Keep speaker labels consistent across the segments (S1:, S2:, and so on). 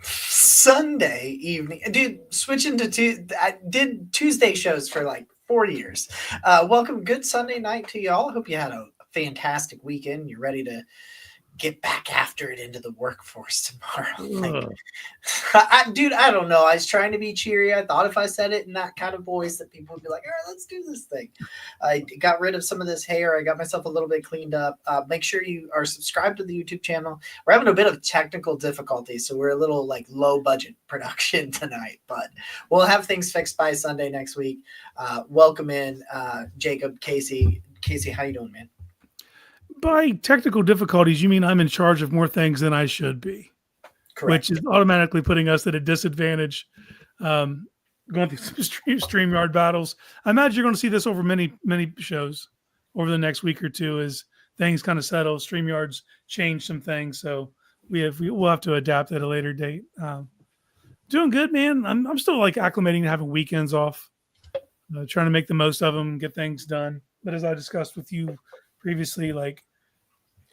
S1: Sunday evening. Dude, switching to I did Tuesday shows for like 4 years. Welcome, good Sunday night to y'all. Hope you had a fantastic weekend. You're ready to get back after it into the workforce tomorrow. Dude, I don't know. I was trying to be cheery. I thought if I said it in that kind of voice that people would be like, all right, let's do this thing. I got rid of some of this hair. I got myself a little bit cleaned up. Make sure you are subscribed to the YouTube channel. We're having a bit of technical difficulties, so we're a little like low budget production tonight, but we'll have things fixed by Sunday next week. Welcome in Jacob, Casey. Casey, how you doing, man?
S2: By technical difficulties, you mean I'm in charge of more things than I should be. Correct. Which is automatically putting us at a disadvantage going through some StreamYard battles. I imagine you're going to see this over many shows over the next week or two as things kind of settle. StreamYard's changed some things, so we'll have to adapt at a later date. Doing good, man. I'm still like acclimating to having weekends off, trying to make the most of them, get things done. But as I discussed with you previously, like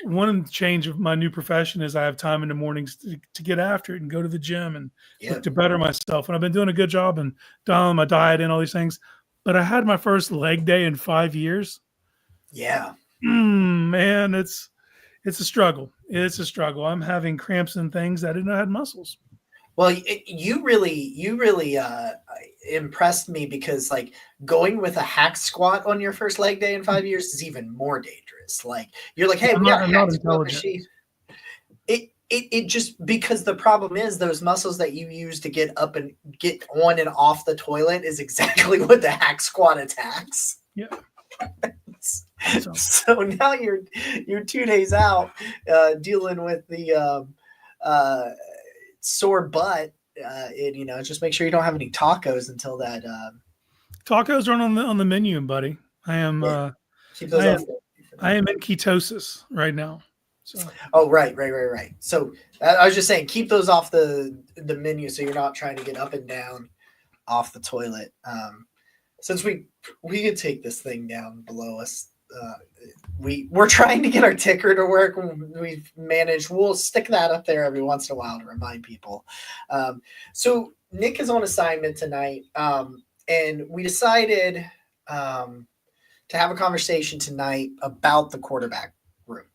S2: one change of my new profession is I have time in the mornings to get after it and go to the gym and look to better myself. And I've been doing a good job and dialing my diet and all these things. But I had my first leg day in 5 years.
S1: Yeah.
S2: Man, it's a struggle. It's a struggle. I'm having cramps and things. I didn't know I had muscles.
S1: Well, you really impressed me because like going with a hack squat on your first leg day in 5 years is even more dangerous. Like you're like, hey, we got a hack squat machine. It just because the problem is those muscles that you use to get up and get on and off the toilet is exactly what the hack squat attacks.
S2: Yeah.
S1: So now you're 2 days out dealing with the sore butt, just make sure you don't have any tacos until that.
S2: Tacos aren't on the menu, buddy. I am in ketosis right now. So.
S1: Oh, right. So I was just saying, keep those off the menu so you're not trying to get up and down off the toilet. Since we could take this thing down below us. We're trying to get our ticker to work. We've managed. We'll stick that up there every once in a while to remind people. So Nick is on assignment tonight, and we decided to have a conversation tonight about the quarterback room.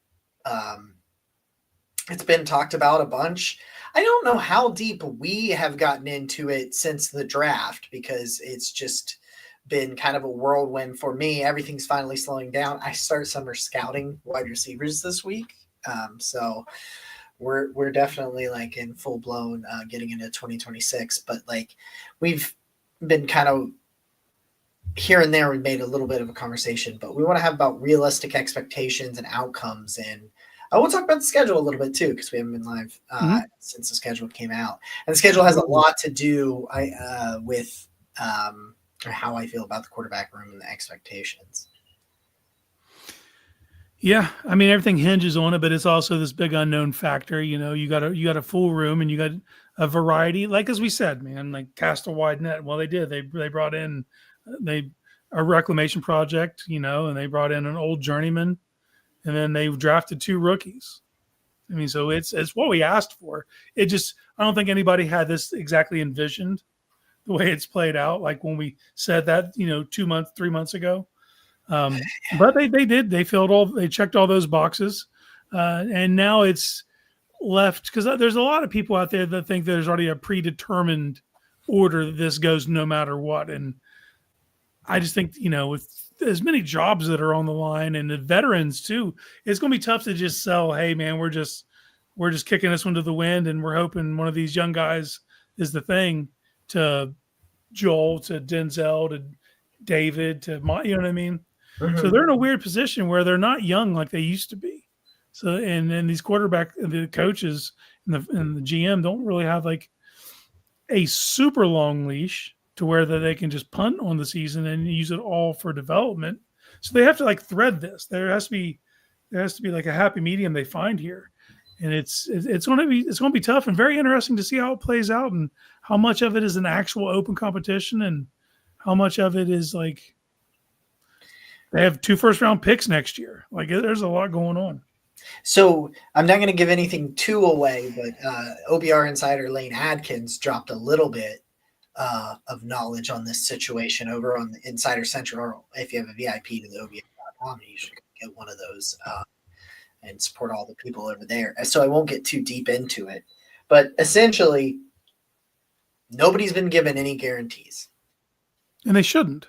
S1: It's been talked about a bunch. I don't know how deep we have gotten into it since the draft because it's just been kind of a whirlwind for me. Everything's finally slowing down. I start summer scouting wide receivers this week. So we're definitely like in full blown getting into 2026, but like we've been kind of here and there. We made a little bit of a conversation, but we want to have about realistic expectations and outcomes. And I will talk about the schedule a little bit too, because we haven't been live since the schedule came out, and the schedule has a lot to do with, or how I feel about the quarterback room and the expectations.
S2: Yeah, I mean everything hinges on it, but it's also this big unknown factor. You got a full room and you got a variety. Like as we said, man, like cast a wide net. Well, they did. They brought in a reclamation project, and they brought in an old journeyman, and then they drafted 2 rookies. I mean, so it's what we asked for. I don't think anybody had this exactly envisioned. The way it's played out, like when we said that, 3 months ago. But they did. They checked all those boxes. And now it's left because there's a lot of people out there that think there's already a predetermined order that this goes no matter what. And I just think, with as many jobs that are on the line and the veterans too, it's going to be tough to just sell, hey man, we're just kicking this one to the wind and we're hoping one of these young guys is the thing. To Joel, to Denzel, to David, to you know what I mean? Mm-hmm. So they're in a weird position where they're not young like they used to be. So and these the coaches and the GM don't really have like a super long leash to where that they can just punt on the season and use it all for development. So they have to like thread this. There has to be like a happy medium they find here. And it's going to be tough and very interesting to see how it plays out and how much of it is an actual open competition and how much of it is like they have 2 first-round picks next year. Like there's a lot going on.
S1: So I'm not going to give anything too away, but OBR insider Lane Adkins dropped a little bit of knowledge on this situation over on the Insider Central. If you have a VIP to the OBR.com, you should get one of those and support all the people over there. So I won't get too deep into it, but essentially, nobody's been given any guarantees.
S2: And they shouldn't.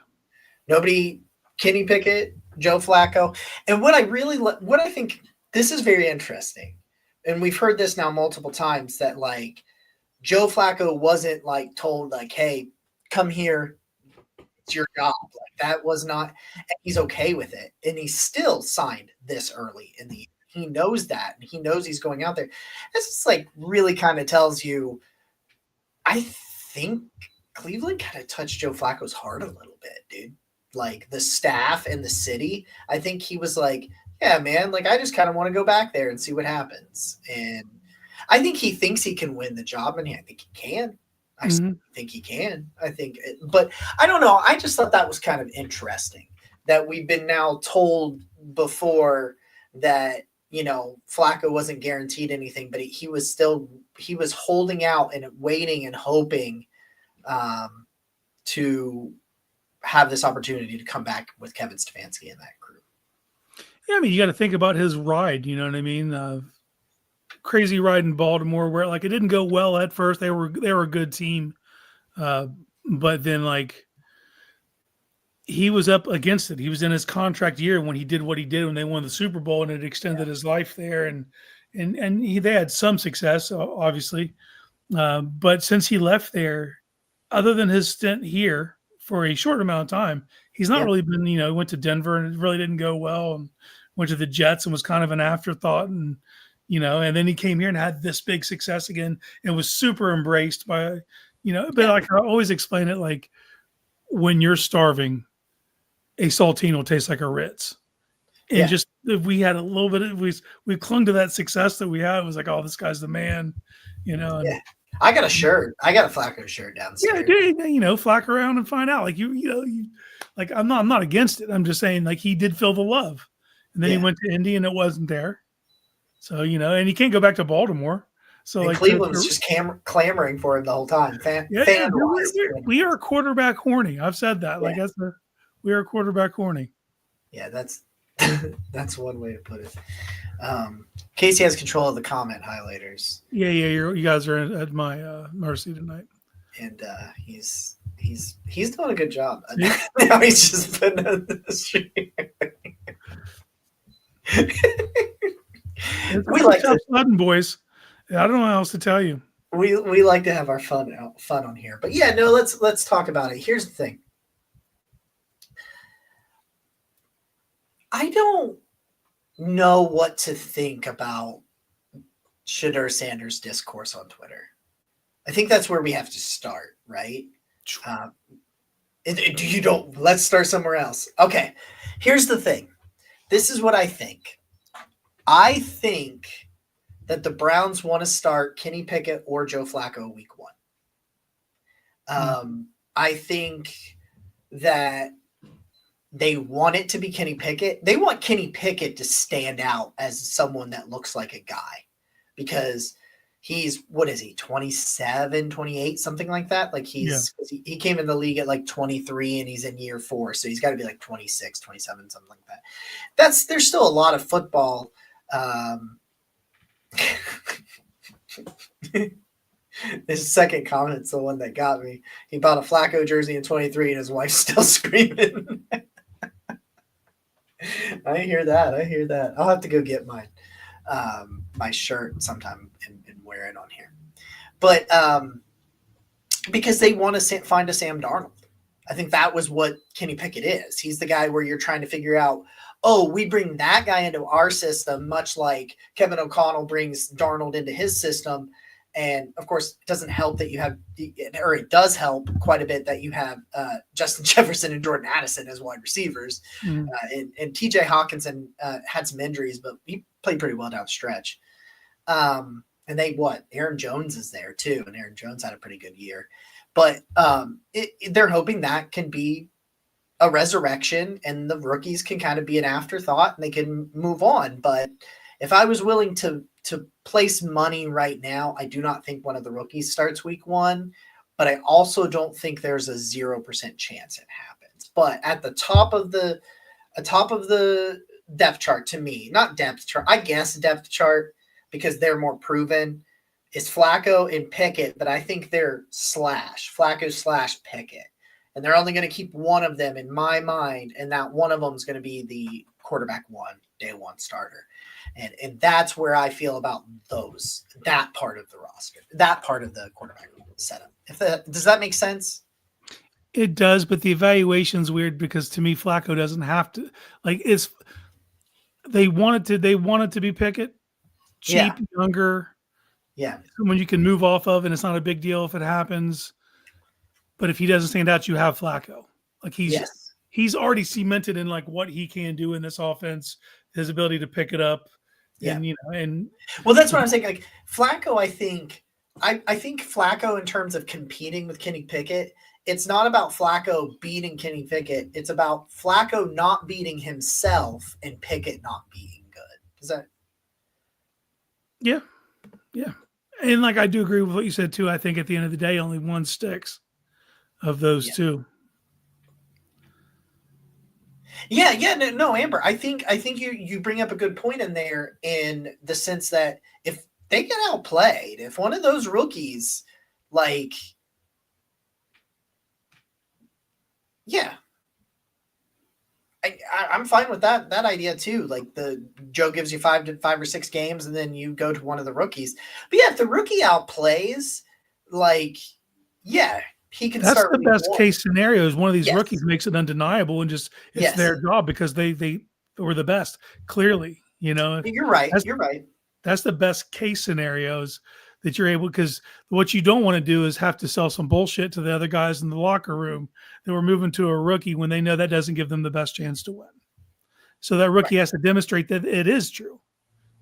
S1: Nobody, Kenny Pickett, Joe Flacco. And what I think this is very interesting, and we've heard this now multiple times, that like Joe Flacco wasn't like told like, hey, come here, it's your job. Like that was not, and he's okay with it. And he still signed this early in the year. He knows that, and he knows he's going out there. This is like really kind of tells you, I think Cleveland kind of touched Joe Flacco's heart a little bit, dude. Like the staff and the city. I think he was like, yeah, man, like I just kind of want to go back there and see what happens. And I think he thinks he can win the job, and I think he can. I think he can. But I don't know. I just thought that was kind of interesting that we've been now told before that, you know, Flacco wasn't guaranteed anything, but he was holding out and waiting and hoping to have this opportunity to come back with Kevin Stefanski in that group.
S2: Yeah, I mean, you got to think about his ride. You know what I mean? Crazy ride in Baltimore, where like it didn't go well at first. They were a good team, but then like he was up against it. He was in his contract year when he did what he did when they won the Super Bowl, and it extended his life there. And they had some success, obviously, but since he left there, other than his stint here for a short amount of time, he's not really been. You know, went to Denver and it really didn't go well, and went to the Jets and was kind of an afterthought, and you know, and then he came here and had this big success again and was super embraced by, you know, but like I always explain it, like when you're starving, a saltine will taste like a Ritz. And just if we had a little bit of, we clung to that success that we had. It was like, oh, this guy's the man, you know. And,
S1: I got a shirt. I got a Flacco shirt downstairs.
S2: Yeah, dude, you know, flack around and find out. Like like I'm not against it. I'm just saying, like he did feel the love, and then he went to Indy and it wasn't there. So, you know, and he can't go back to Baltimore. So,
S1: and
S2: like,
S1: Cleveland was just clamoring for him the whole time.
S2: We are quarterback horny. I've said that. Like, we are quarterback horny.
S1: Yeah, that's one way to put it. Casey has control of the comment highlighters.
S2: Yeah, you guys are at my mercy tonight.
S1: And he's doing a good job. Now he's just putting on the stream.
S2: We like fun, boys. I don't know what else to tell you.
S1: We like to have our fun on here, but yeah, no. Let's talk about it. Here's the thing. I don't know what to think about Shedeur Sanders' discourse on Twitter. I think that's where we have to start, right? Let's start somewhere else. Okay, here's the thing. This is what I think. I think that the Browns want to start Kenny Pickett or Joe Flacco week 1. I think that they want it to be Kenny Pickett. They want Kenny Pickett to stand out as someone that looks like a guy because he's, 27, 28, something like that. Like he came in the league at like 23 and he's in year 4. So he's got to be like 26, 27, something like that. There's still a lot of football. This second comment's the one that got me. He bought a Flacco jersey in 23 and his wife's still screaming. I hear that. I'll have to go get my shirt sometime and wear it on here. But because they want to find a Sam Darnold. I think that was what Kenny Pickett is. He's the guy where you're trying to figure out, we bring that guy into our system, much like Kevin O'Connell brings Darnold into his system. And of course, it doesn't help that you have, or it does help quite a bit that you have Justin Jefferson and Jordan Addison as wide receivers. And TJ Hawkinson had some injuries, but he played pretty well down the stretch. And Aaron Jones is there too. And Aaron Jones had a pretty good year. But they're hoping that can be a resurrection and the rookies can kind of be an afterthought and they can move on. But if I was willing to place money right now, I do not think one of the rookies starts week 1, but I also don't think there's a 0% chance it happens. But at the top of the depth chart, to me, not depth chart, I guess depth chart, because they're more proven, is Flacco and Pickett, but I think they're Flacco / Pickett. And they're only going to keep one of them in my mind, and that one of them is going to be the quarterback 1, day 1 starter. And that's where I feel about that part of the roster, that part of the quarterback setup. Does that make sense?
S2: It does, but the evaluation's weird because to me, Flacco doesn't have to, like, they want it to be Pickett, cheap,
S1: Yeah.
S2: younger,
S1: Yeah.
S2: someone you can move off of, and it's not a big deal if it happens. But if he doesn't stand out, you have Flacco. Like he's already cemented in like what he can do in this offense, his ability to pick it up.
S1: Yeah.
S2: And
S1: well, that's what I'm saying. Like Flacco, I think Flacco, in terms of competing with Kenny Pickett, it's not about Flacco beating Kenny Pickett. It's about Flacco not beating himself and Pickett not being good. Is that?
S2: Yeah. Yeah. And like, I do agree with what you said too. I think at the end of the day, only one sticks of those two.
S1: Yeah. No, Amber. I think you bring up a good point in there, in the sense that if they get outplayed, if one of those rookies, like, yeah, I'm fine with that idea too. Like Joe gives you 5 or 6 games, and then you go to one of the rookies. But yeah, if the rookie outplays, like, yeah, he can
S2: That's
S1: start.
S2: the best case scenario, is one of these
S1: Yes.
S2: rookies makes it undeniable and just it's
S1: Yes.
S2: their job because they were the best. Clearly,
S1: You're right. You're right.
S2: That's the best case scenarios that you're able, because what you don't want to do is have to sell some bullshit to the other guys in the locker room that we're moving to a rookie when they know that doesn't give them the best chance to win. So that rookie has to demonstrate that it is true.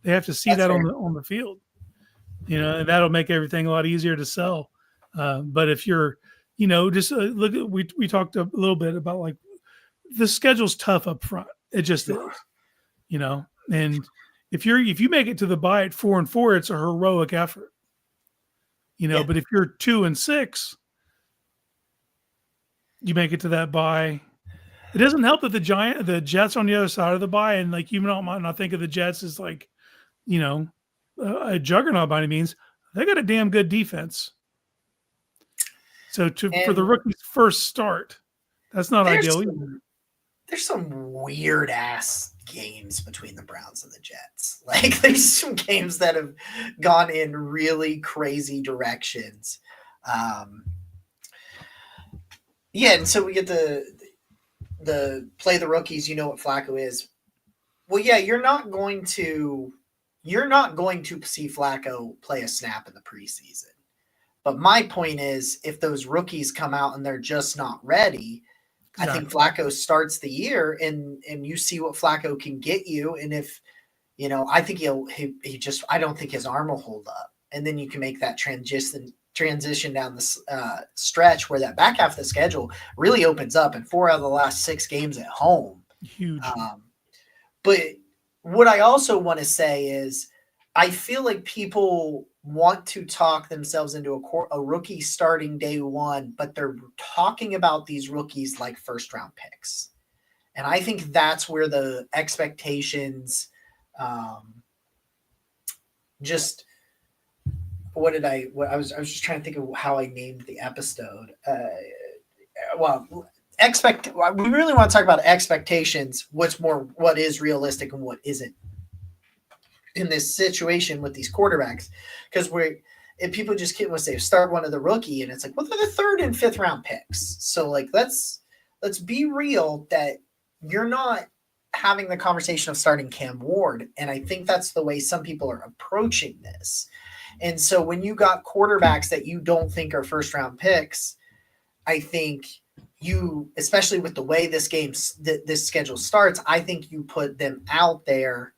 S2: They have to see that on the field, and that'll make everything a lot easier to sell. But if you're, just look at, we talked a little bit about, like, the schedule's tough up front. It just is, and if you make it to the bye at 4-4, it's a heroic effort, but if you're 2-6, you make it to that bye. It doesn't help that the Jets on the other side of the bye, and like, you might not think of the Jets as like, a juggernaut by any means. They got a damn good defense. So for the rookie's first start, that's not ideal either.
S1: There's some weird ass games between the Browns and the Jets. Like, there's some games that have gone in really crazy directions. And so we get the play the rookies. You know what Flacco is. Well, yeah, you're not going to see Flacco play a snap in the preseason. But my point is, if those rookies come out and they're just not ready, exactly. I think Flacco starts the year and you see what Flacco can get you. And if, I think I don't think his arm will hold up. And then you can make that transition down the stretch where that back half of the schedule really opens up, and 4 out of the last 6 games at home.
S2: Huge.
S1: But what I also want to say is, I feel like people want to talk themselves into a rookie starting day 1, but they're talking about these rookies like first round picks. And I think that's where the expectations, I was just trying to think of how I named the episode. We really want to talk about expectations. What is realistic and what isn't in this situation with these quarterbacks, because people just want to say start one of the rookie, and it's like, well, they're the 3rd and 5th round picks. So like, let's be real that you're not having the conversation of starting Cam Ward. And I think that's the way some people are approaching this. And so when you got quarterbacks that you don't think are first round picks, I think you, especially with the way this schedule starts, I think you put them out there.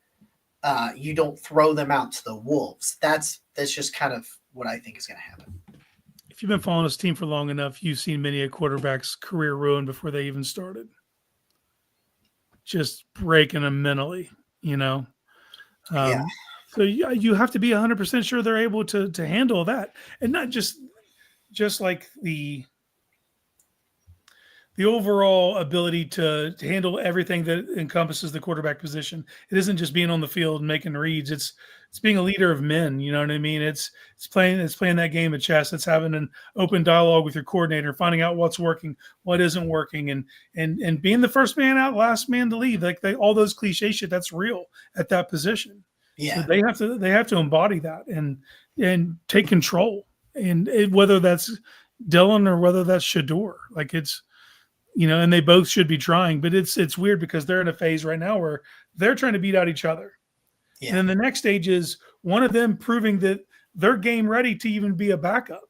S1: You don't throw them out to the wolves. That's just kind of what I think is going to happen.
S2: If you've been following this team for long enough, you've seen many a quarterback's career ruined before they even started. Just breaking them mentally,
S1: Yeah.
S2: So you have to be 100% sure they're able to handle that, and not just like the overall ability to handle everything that encompasses the quarterback position. It isn't just being on the field and making reads. It's being a leader of men. You know what I mean? It's playing that game of chess. It's having an open dialogue with your coordinator, finding out what's working, what isn't working, and being the first man out, last man to leave. Like all those cliche shit, that's real at that position. So
S1: Yeah.
S2: they have to embody that and take control. And whether that's Dylan or whether that's Shedeur, like and they both should be trying, but it's weird because they're in a phase right now where they're trying to beat out each other. And
S1: Yeah.
S2: then the next stage is one of them proving that they're game ready to even be a backup.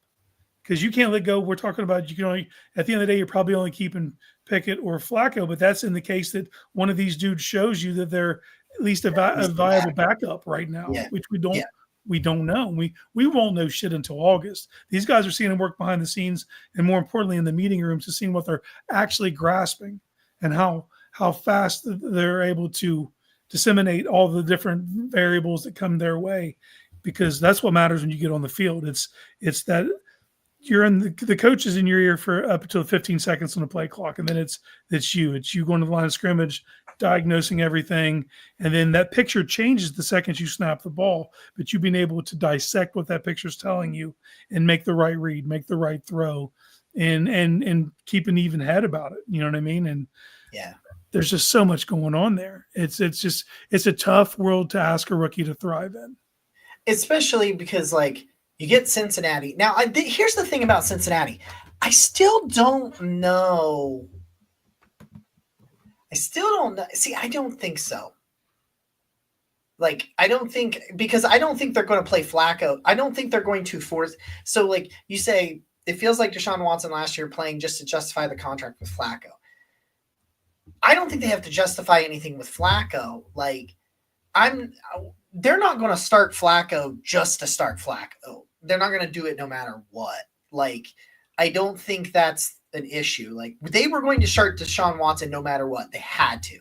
S2: Because you can't let go. We're talking about you can only at the end of the day, you're probably only keeping Pickett or Flacco, but that's in the case that one of these dudes shows you that they're at least a viable backup right now,
S1: Yeah.
S2: which
S1: Yeah.
S2: we don't know. We won't know shit until August. These guys are seeing them work behind the scenes, and more importantly, in the meeting rooms, to seeing what they're actually grasping and how fast they're able to disseminate all the different variables that come their way, because that's what matters when you get on the field. It's that you're in the coach is in your ear for up until 15 seconds on the play clock, and then it's you going to the line of scrimmage, diagnosing everything, and then that picture changes the second you snap the ball. But you being able to dissect what that picture is telling you and make the right read, make the right throw, and keep an even head about it. You know what I mean? And
S1: Yeah.
S2: there's just so much going on there. It's a tough world to ask a rookie to thrive in.
S1: Especially because, like, you get Cincinnati. Now, here's the thing about Cincinnati. I still don't know. See, I don't think so. Like, I don't think they're going to play Flacco. I don't think they're going to force. So, like you say, it feels like Deshaun Watson last year playing just to justify the contract with Flacco. I don't think they have to justify anything with Flacco. Like, they're not going to start Flacco just to start Flacco. They're not going to do it no matter what. Like, I don't think that's an issue. Like, they were going to start Deshaun Watson no matter what. They had to.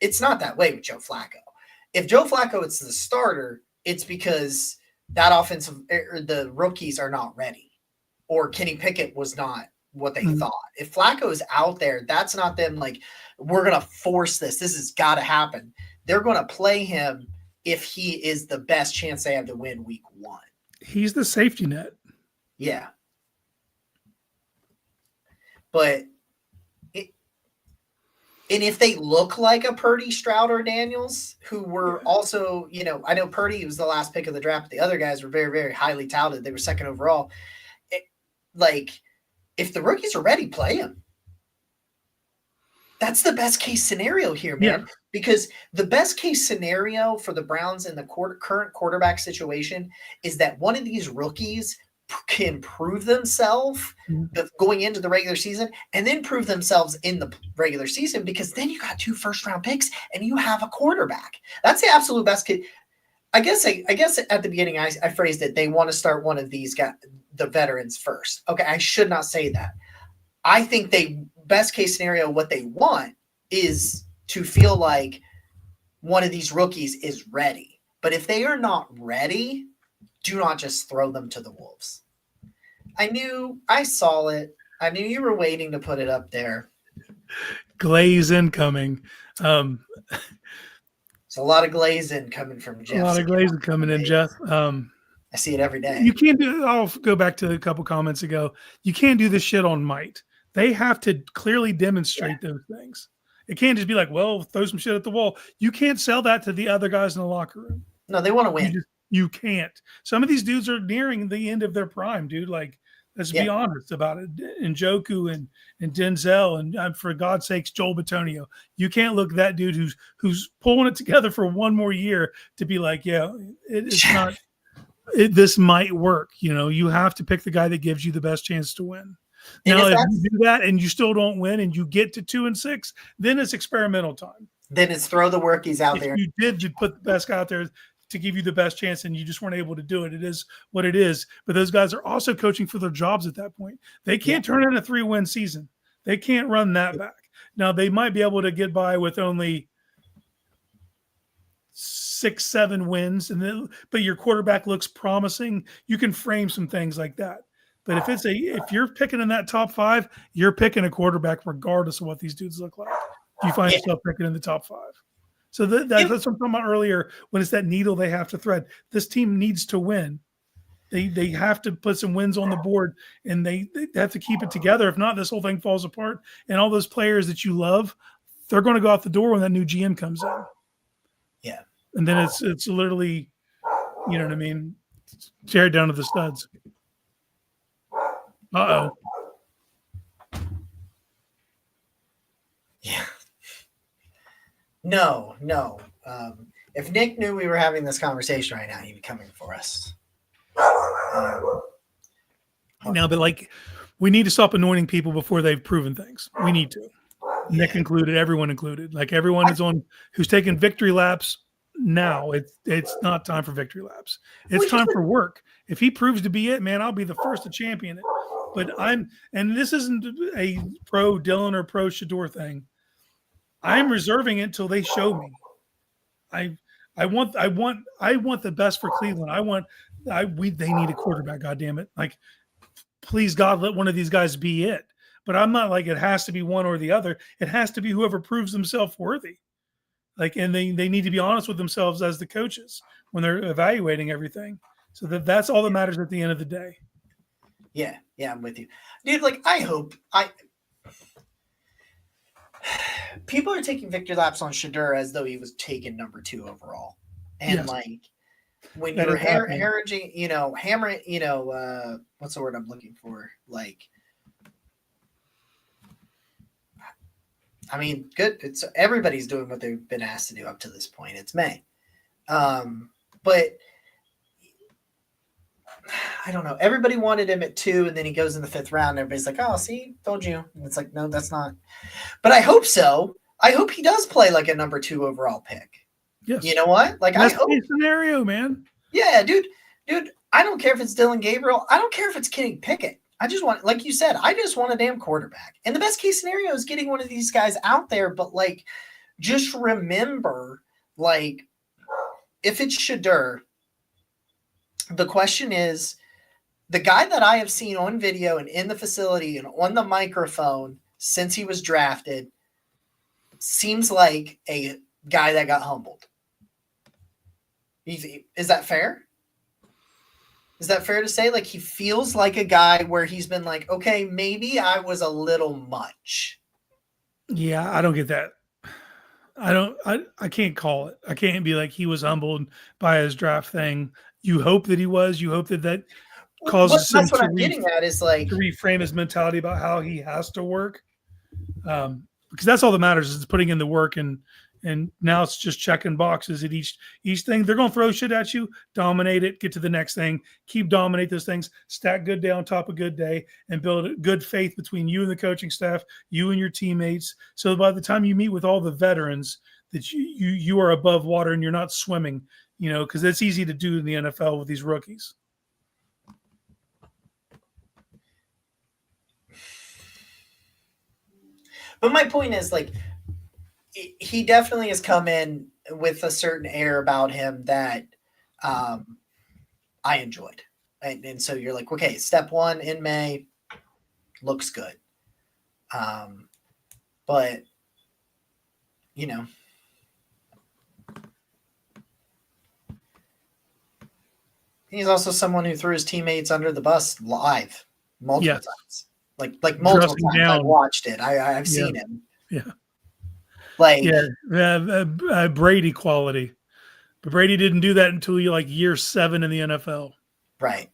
S1: It's not that way with Joe Flacco. If Joe Flacco is the starter, it's because that offensive or the rookies are not ready, or Kenny Pickett was not what they thought. If Flacco is out there, that's not them like, we're going to force this. This has got to happen. They're going to play him if he is the best chance they have to win week 1.
S2: He's the safety net.
S1: Yeah. But and if they look like a Purdy, Stroud, or Daniels, who were also, I know Purdy was the last pick of the draft, but the other guys were very, very highly touted. They were second overall. If the rookies are ready, play them. That's the best case scenario here, man. Yeah. Because the best case scenario for the Browns in the current quarterback situation is that one of these rookies can prove themselves going into the regular season, and then prove themselves in the regular season, because then you got 2 first-round picks and you have a quarterback. That's the absolute best case. I guess at the beginning I phrased it, they want to start one of these guys, the veterans, first. Okay, I should not say that. I think best case scenario, what they want is to feel like one of these rookies is ready. But if they are not ready, do not just throw them to the wolves. I saw it. I knew you were waiting to put it up there.
S2: Glaze incoming.
S1: It's a lot of glaze in coming from Jeff.
S2: A lot of glaze coming in, Jeff.
S1: I see it every day.
S2: You can't do. I'll go back to a couple comments ago. You can't do this shit on might. They have to clearly demonstrate those things. It can't just be like, well, throw some shit at the wall. You can't sell that to the other guys in the locker room.
S1: No, they want to win.
S2: You can't. Some of these dudes are nearing the end of their prime, dude. Like, let's be honest about it. And Njoku and Denzel and for God's sakes, Joel Bitonio. You can't look at that dude who's pulling it together for one more year to be like, it's not. This might work. You have to pick the guy that gives you the best chance to win. Now, if you do that and you still don't win and you get to 2-6, then it's experimental time.
S1: Then it's throw the workies out there.
S2: You put the best guy out there to give you the best chance, and you just weren't able to do it. It is what it is. But those guys are also coaching for their jobs at that point. They can't turn in a 3-win season. They can't run that back. Now, they might be able to get by with only 6, 7 wins, but your quarterback looks promising, you can frame some things like that. But if you're picking in that top 5, you're picking a quarterback regardless of what these dudes look like. If you find yourself picking in the top 5. So that's what I'm talking about earlier, when it's that needle they have to thread. This team needs to win. They have to put some wins on the board, and they have to keep it together. If not, this whole thing falls apart. And all those players that you love, they're going to go out the door when that new GM comes in.
S1: Yeah.
S2: And then it's literally, you know what I mean? Tear it down to the studs. Uh-oh.
S1: Yeah. No. If Nick knew we were having this conversation right now, he'd be coming for us.
S2: No, but like, we need to stop anointing people before they've proven things. We need to. Yeah. Nick included, everyone included. Like, everyone who's taking victory laps now. It's not time for victory laps. It's time for work. If he proves to be it, man, I'll be the first to champion it. But and this isn't a pro Dylan or pro Shedeur thing. I'm reserving it until they show me. I want the best for Cleveland. They need a quarterback. God damn it! Like, please God, let one of these guys be it. But I'm not like it has to be one or the other. It has to be whoever proves themselves worthy. Like, and they need to be honest with themselves as the coaches when they're evaluating everything. So that's all that matters at the end of the day.
S1: Yeah, I'm with you, dude. Like, people are taking victory laps on Shedeur as though he was taken number 2 overall, and like, when you're hammering, what's the word I'm looking for? Like, I mean, good. It's everybody's doing what they've been asked to do up to this point. It's May, but I don't know. Everybody wanted him at 2, and then he goes in the 5th round. Everybody's like, "Oh, see, told you." And it's like, no, that's not. But I hope so. I hope he does play like a number 2 overall pick.
S2: Yes.
S1: You know what? Like,
S2: that's the scenario, man.
S1: Yeah, dude. I don't care if it's Dylan Gabriel. I don't care if it's Kenny Pickett. I just want, like you said, I just want a damn quarterback. And the best case scenario is getting one of these guys out there. But like, just remember, like, if it's Shedeur, the question is, the guy that I have seen on video and in the facility and on the microphone since he was drafted seems like a guy that got humbled. Is that fair? Is that fair to say? Like, he feels like a guy where he's been like, okay, maybe I was a little much.
S2: Yeah, I don't get that. I can't call it. I can't be like he was humbled by his draft thing. You hope that he was. You hope that causes him
S1: what I'm getting at is like
S2: to reframe his mentality about how he has to work. Because that's all that matters is putting in the work, and now it's just checking boxes at each thing. They're going to throw shit at you, dominate it, get to the next thing, keep dominate those things, stack good day on top of good day, and build good faith between you and the coaching staff, you and your teammates. So by the time you meet with all the veterans, that you are above water and you're not swimming, because it's easy to do in the NFL with these rookies.
S1: But my point is, like, he definitely has come in with a certain air about him that I enjoyed. And so you're like, okay, step 1 in May looks good. But, he's also someone who threw his teammates under the bus live multiple times. Like multiple times. I've watched it. I've seen him.
S2: Yeah.
S1: Like,
S2: Brady quality. But Brady didn't do that until year 7 in the NFL.
S1: Right.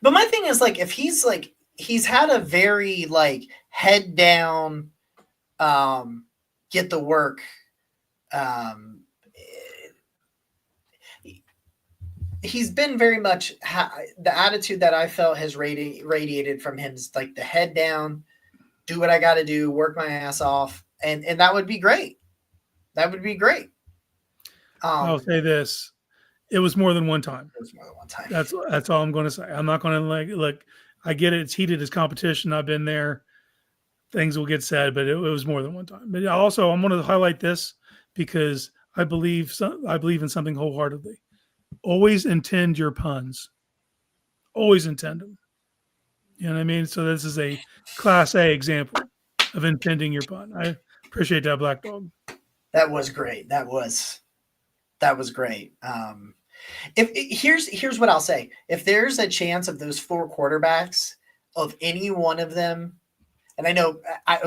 S1: But my thing is, like, if he's had a very like head down, get the work, he's been very much the attitude that I felt has radiated from him is like the head down, do what I got to do, work my ass off. And that would be great. That would be great.
S2: I'll say this. It was more than one time.
S1: It was more than one time.
S2: That's all I'm going to say. I'm not going to look, I get it. It's heated as competition. I've been there. Things will get said, but it was more than one time. But also, I'm going to highlight this because I believe in something wholeheartedly. Always intend your puns. Always intend them. You know what I mean? So this is a class A example of intending your pun. I appreciate that, Black Dog.
S1: That was great. That was great. If here's what I'll say: if there's a chance of those four quarterbacks, of any one of them, and I know I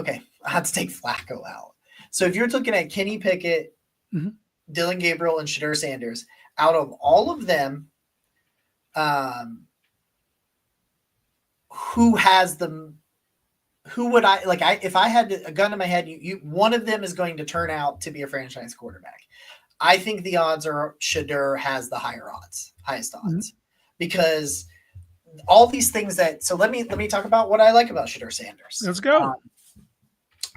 S1: had to take Flacco out. So if you're looking at Kenny Pickett, Dylan Gabriel, and Shedeur Sanders, out of all of them, who has the who would I like? If I had a gun to my head, you one of them is going to turn out to be a franchise quarterback. I think the odds are Shedeur has the highest odds, because all these things that. So let me talk about what I like about Shedeur Sanders.
S2: Let's go.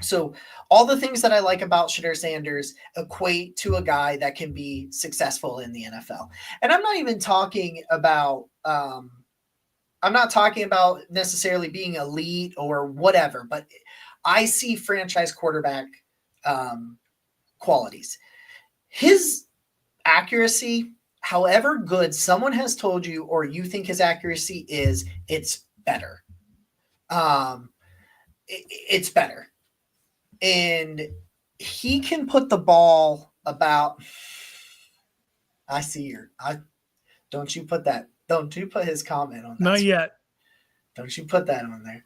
S1: So all the things that I like about Shedeur Sanders equate to a guy that can be successful in the NFL. And I'm not even talking about necessarily being elite or whatever, but I see franchise quarterback qualities. His accuracy, however good someone has told you or you think his accuracy is, it's better. It's better. And he can put the ball about. I see your. Don't you put his comment on that.
S2: Not yet.
S1: Don't you put that on there.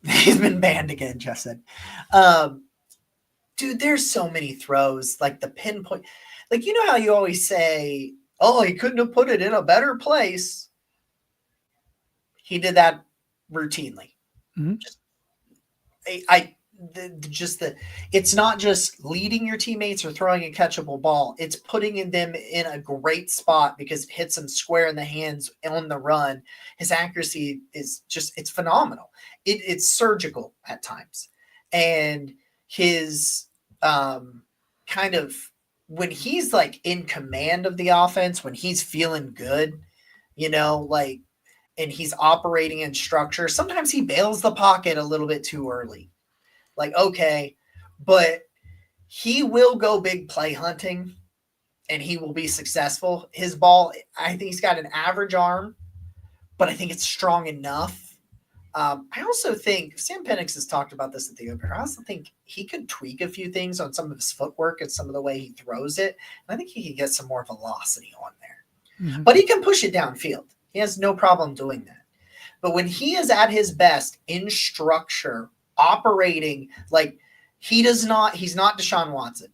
S1: He's been banned again, Jeff said. Dude, there's so many throws, like the pinpoint. Like, you know how you always say, oh, he couldn't have put it in a better place. He did that routinely. It's not just leading your teammates or throwing a catchable ball. It's putting them in a great spot because it hits them square in the hands on the run. His accuracy is it's phenomenal. It's surgical at times. And his kind of, when he's like in command of the offense, when he's feeling good, and he's operating in structure, sometimes he bails the pocket a little bit too early. Like, okay, but he will go big play hunting and he will be successful. His ball, I think he's got an average arm, but I think it's strong enough. I also think Sam Penix has talked about this at the opener. I also think he could tweak a few things on some of his footwork and some of the way he throws it. And I think he could get some more velocity on there. But he can push it downfield. He has no problem doing that. But when he is at his best in structure, operating like he's not Deshaun Watson.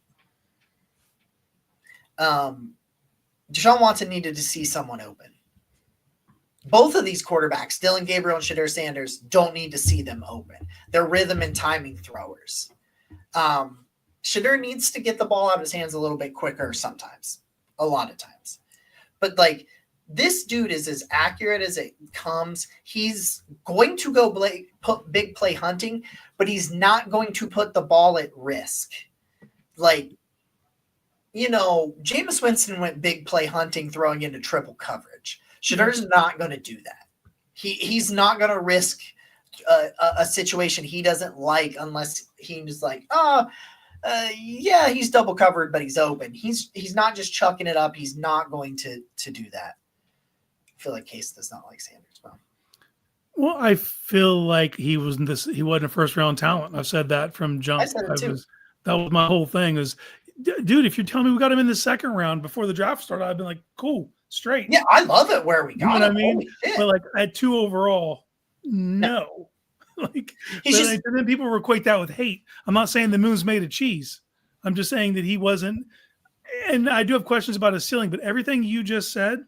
S1: Deshaun Watson needed to see someone open. Both of these quarterbacks, Dylan Gabriel and Shedeur Sanders, don't need to see them open. They're rhythm and timing throwers. Shedeur needs to get the ball out of his hands a little bit quicker sometimes, a lot of times. But like, this dude is as accurate as it comes. He's going to go put big play hunting, but he's not going to put the ball at risk. Like, Jameis Winston went big play hunting, throwing into triple coverage. Shedeur's not going to do that. He's not going to risk a situation he doesn't like unless he's like, yeah, he's double covered, but he's open. He's not just chucking it up. He's not going to do that. I feel like Case does not like Sanders.
S2: Well, I feel like he wasn't a first round talent. I've said that from jump.
S1: I said it too.
S2: That was my whole thing is, dude, if you're telling me we got him in the second round before the draft started, I'd been like, cool, straight.
S1: Yeah, I love it where we got him.
S2: What I mean? But like at 2 overall, no. Like, and then people equate that with hate. I'm not saying the moon's made of cheese. I'm just saying that he wasn't. And I do have questions about his ceiling, but everything you just said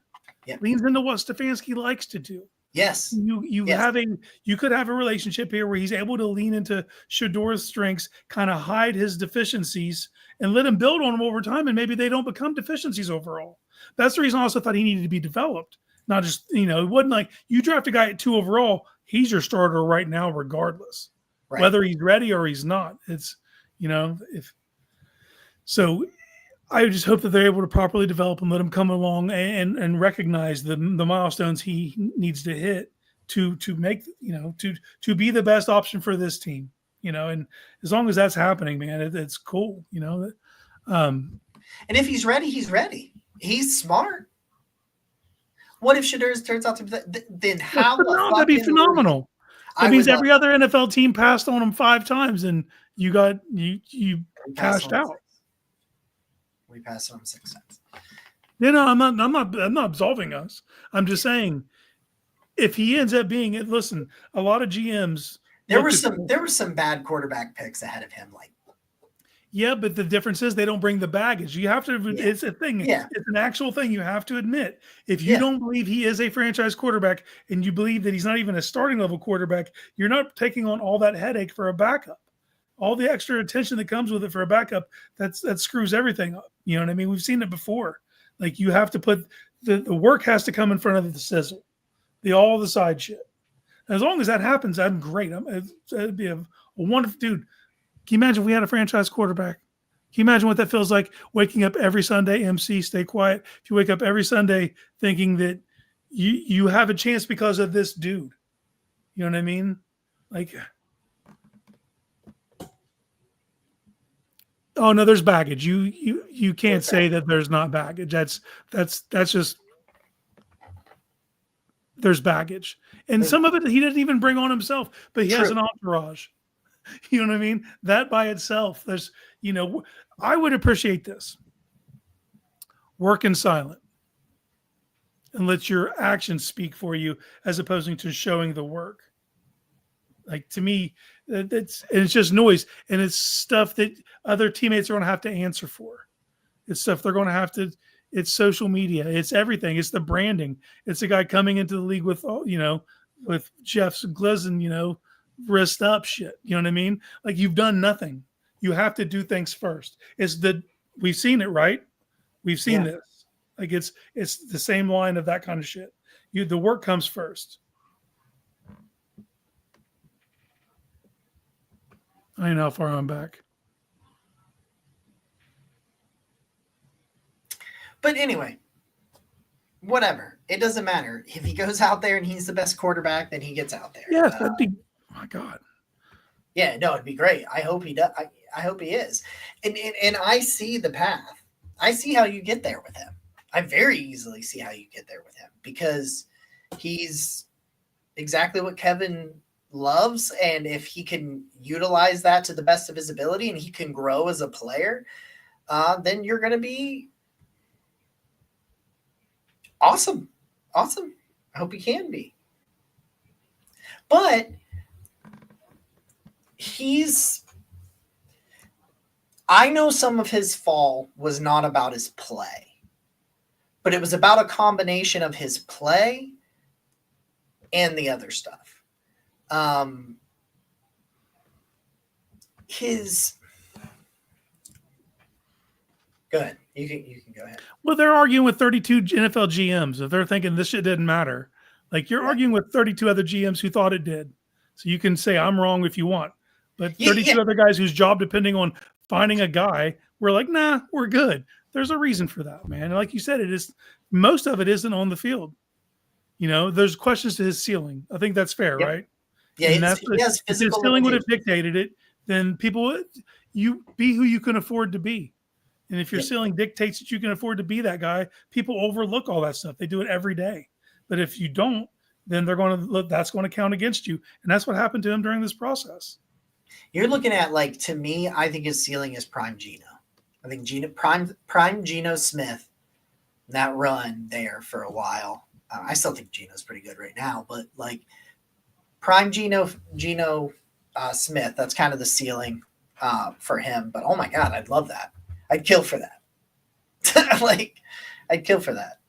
S2: leans into what Stefanski likes to do.
S1: Yes.
S2: You could have a relationship here where he's able to lean into Shedeur's strengths, kind of hide his deficiencies, and let him build on them over time, and maybe they don't become deficiencies overall. That's the reason I also thought he needed to be developed. Not just, it wasn't like you draft a guy at 2 overall, he's your starter right now, regardless. Right. Whether he's ready or he's not. It's, so I just hope that they're able to properly develop and let him come along and recognize the milestones he needs to hit to make, to be the best option for this team, and as long as that's happening, man, it's cool, Um,
S1: And if he's ready, he's ready. He's smart. What if Shedeur turns out to be then how the
S2: that'd be
S1: fucking
S2: phenomenal. That
S1: I
S2: means
S1: would love
S2: every other NFL team passed on him 5 times, and you
S1: we passed
S2: cashed
S1: on
S2: out.
S1: 6. We passed on 6 times.
S2: I'm not absolving us. I'm just saying, if he ends up being it, listen, a lot of GMs
S1: There
S2: look
S1: were
S2: at
S1: some bad quarterback picks ahead of him. Like,
S2: yeah, but the difference is they don't bring the baggage. You have to.
S1: yeah,
S2: It's a thing.
S1: yeah,
S2: It's an actual thing. You have to admit, if you
S1: yeah,
S2: don't believe he is a franchise quarterback, and you believe that he's not even a starting level quarterback, you're not taking on all that headache for a backup. All the extra attention that comes with it for a backup, that screws everything up. You know what I mean? We've seen it before. Like, you have to put the work has to come in front of the sizzle, all the side shit. And as long as that happens, I'm great. It'd be a wonderful dude. Can you imagine if we had a franchise quarterback? Can you imagine what that feels like, waking up every Sunday, MC, stay quiet? If you wake up every Sunday thinking that you have a chance because of this dude. You know what I mean? Like, oh no, there's baggage. You can't say that there's not baggage. That's just, there's baggage. And some of it he doesn't even bring on himself, but he has
S1: true.
S2: an entourage. You know what I mean? That by itself, there's, I would appreciate this. Work in silent and let your actions speak for you, as opposed to showing the work. Like, to me, it's just noise, and it's stuff that other teammates are going to have to answer for. It's stuff they're going to have to. It's social media. It's everything. It's the branding. It's a guy coming into the league with, with Jeff's Glizzen, wrist up shit. You know what I mean? Like, you've done nothing. You have to do things first. We've seen it, right? We've seen
S1: Yeah.
S2: this. Like, it's the same line of that kind of shit. The work comes first. I don't know how far I'm back.
S1: But anyway, whatever. It doesn't matter. If he goes out there and he's the best quarterback, then he gets out there.
S2: Yes, that'd be. Oh my God.
S1: Yeah, no, it'd be great. I hope he does. I hope he is. And I see the path. I see how you get there with him. I very easily see how you get there with him, because he's exactly what Kevin loves. And if he can utilize that to the best of his ability and he can grow as a player, then you're going to be awesome. Awesome. I hope he can be. But I know some of his fall was not about his play, but it was about a combination of his play and the other stuff. Go ahead. You can go ahead.
S2: Well, they're arguing with 32 NFL GMs. If they're thinking this shit didn't matter, like, you're arguing with 32 other GMs who thought it did. So you can say I'm wrong if you want, but 32 other guys whose job depending on finding a guy were like, nah, we're good. There's a reason for that, man. And like you said, most of it isn't on the field. There's questions to his ceiling. I think that's fair, right?
S1: Yeah,
S2: And
S1: he has
S2: if his
S1: physical
S2: ceiling would have
S1: limitations.
S2: dictated it, then you be who you can afford to be. And if your ceiling dictates that you can afford to be that guy, people overlook all that stuff. They do it every day. But if you don't, then that's going to count against you. And that's what happened to him during this process.
S1: You're looking at, like, to me, I think his ceiling is prime Geno. I think prime Geno Smith, that run there for a while. I still think Geno's pretty good right now, but like prime Geno Smith, that's kind of the ceiling for him. But oh my God, I'd love that. I'd kill for that. I'd kill for that.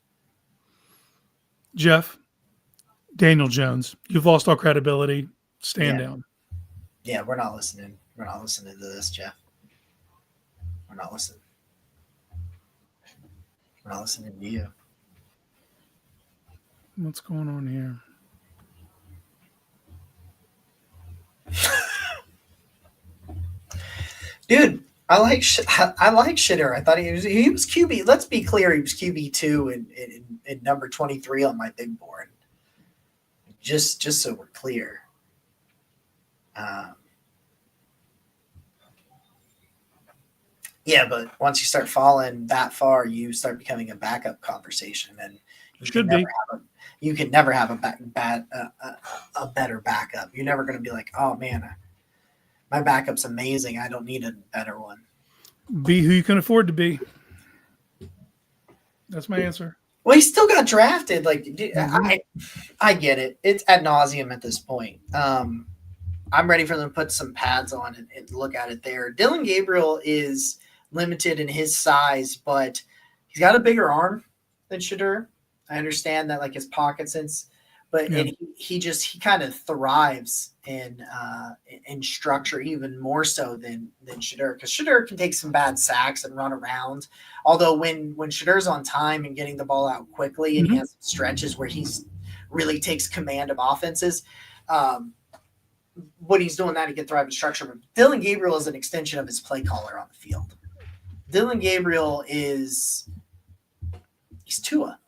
S2: Jeff, Daniel Jones, you've lost all credibility. Stand down.
S1: Yeah, we're not listening. We're not listening to this, Jeff. We're not listening. We're not listening to you.
S2: What's going on here?
S1: Dude, I like Shedeur. I thought he was QB. Let's be clear, he was QB2 and number 23 on my big board. Just so we're clear. Yeah, but once you start falling that far, you start becoming a backup conversation, and you can
S2: Should
S1: never
S2: be.
S1: you can never have a better backup. You're never going to be like, oh man, my backup's amazing. I don't need a better one.
S2: Be who you can afford to be. That's my answer.
S1: Well, he still got drafted. Like, dude,
S2: Mhm.
S1: I get it. It's ad nauseum at this point. I'm ready for them to put some pads on and look at it there. Dylan Gabriel is limited in his size, but he's got a bigger arm than Shedeur. I understand that, like his pocket sense, but
S2: Yeah.
S1: and he kind of thrives in structure even more so than Shedeur, because Shedeur can take some bad sacks and run around. Although when Shedeur's on time and getting the ball out quickly, and he
S2: Mhm.
S1: has stretches where he's really takes command of offenses. Um, when he's doing that, he can thrive in structure. But Dylan Gabriel is an extension of his play caller on the field. Dylan Gabriel he's Tua.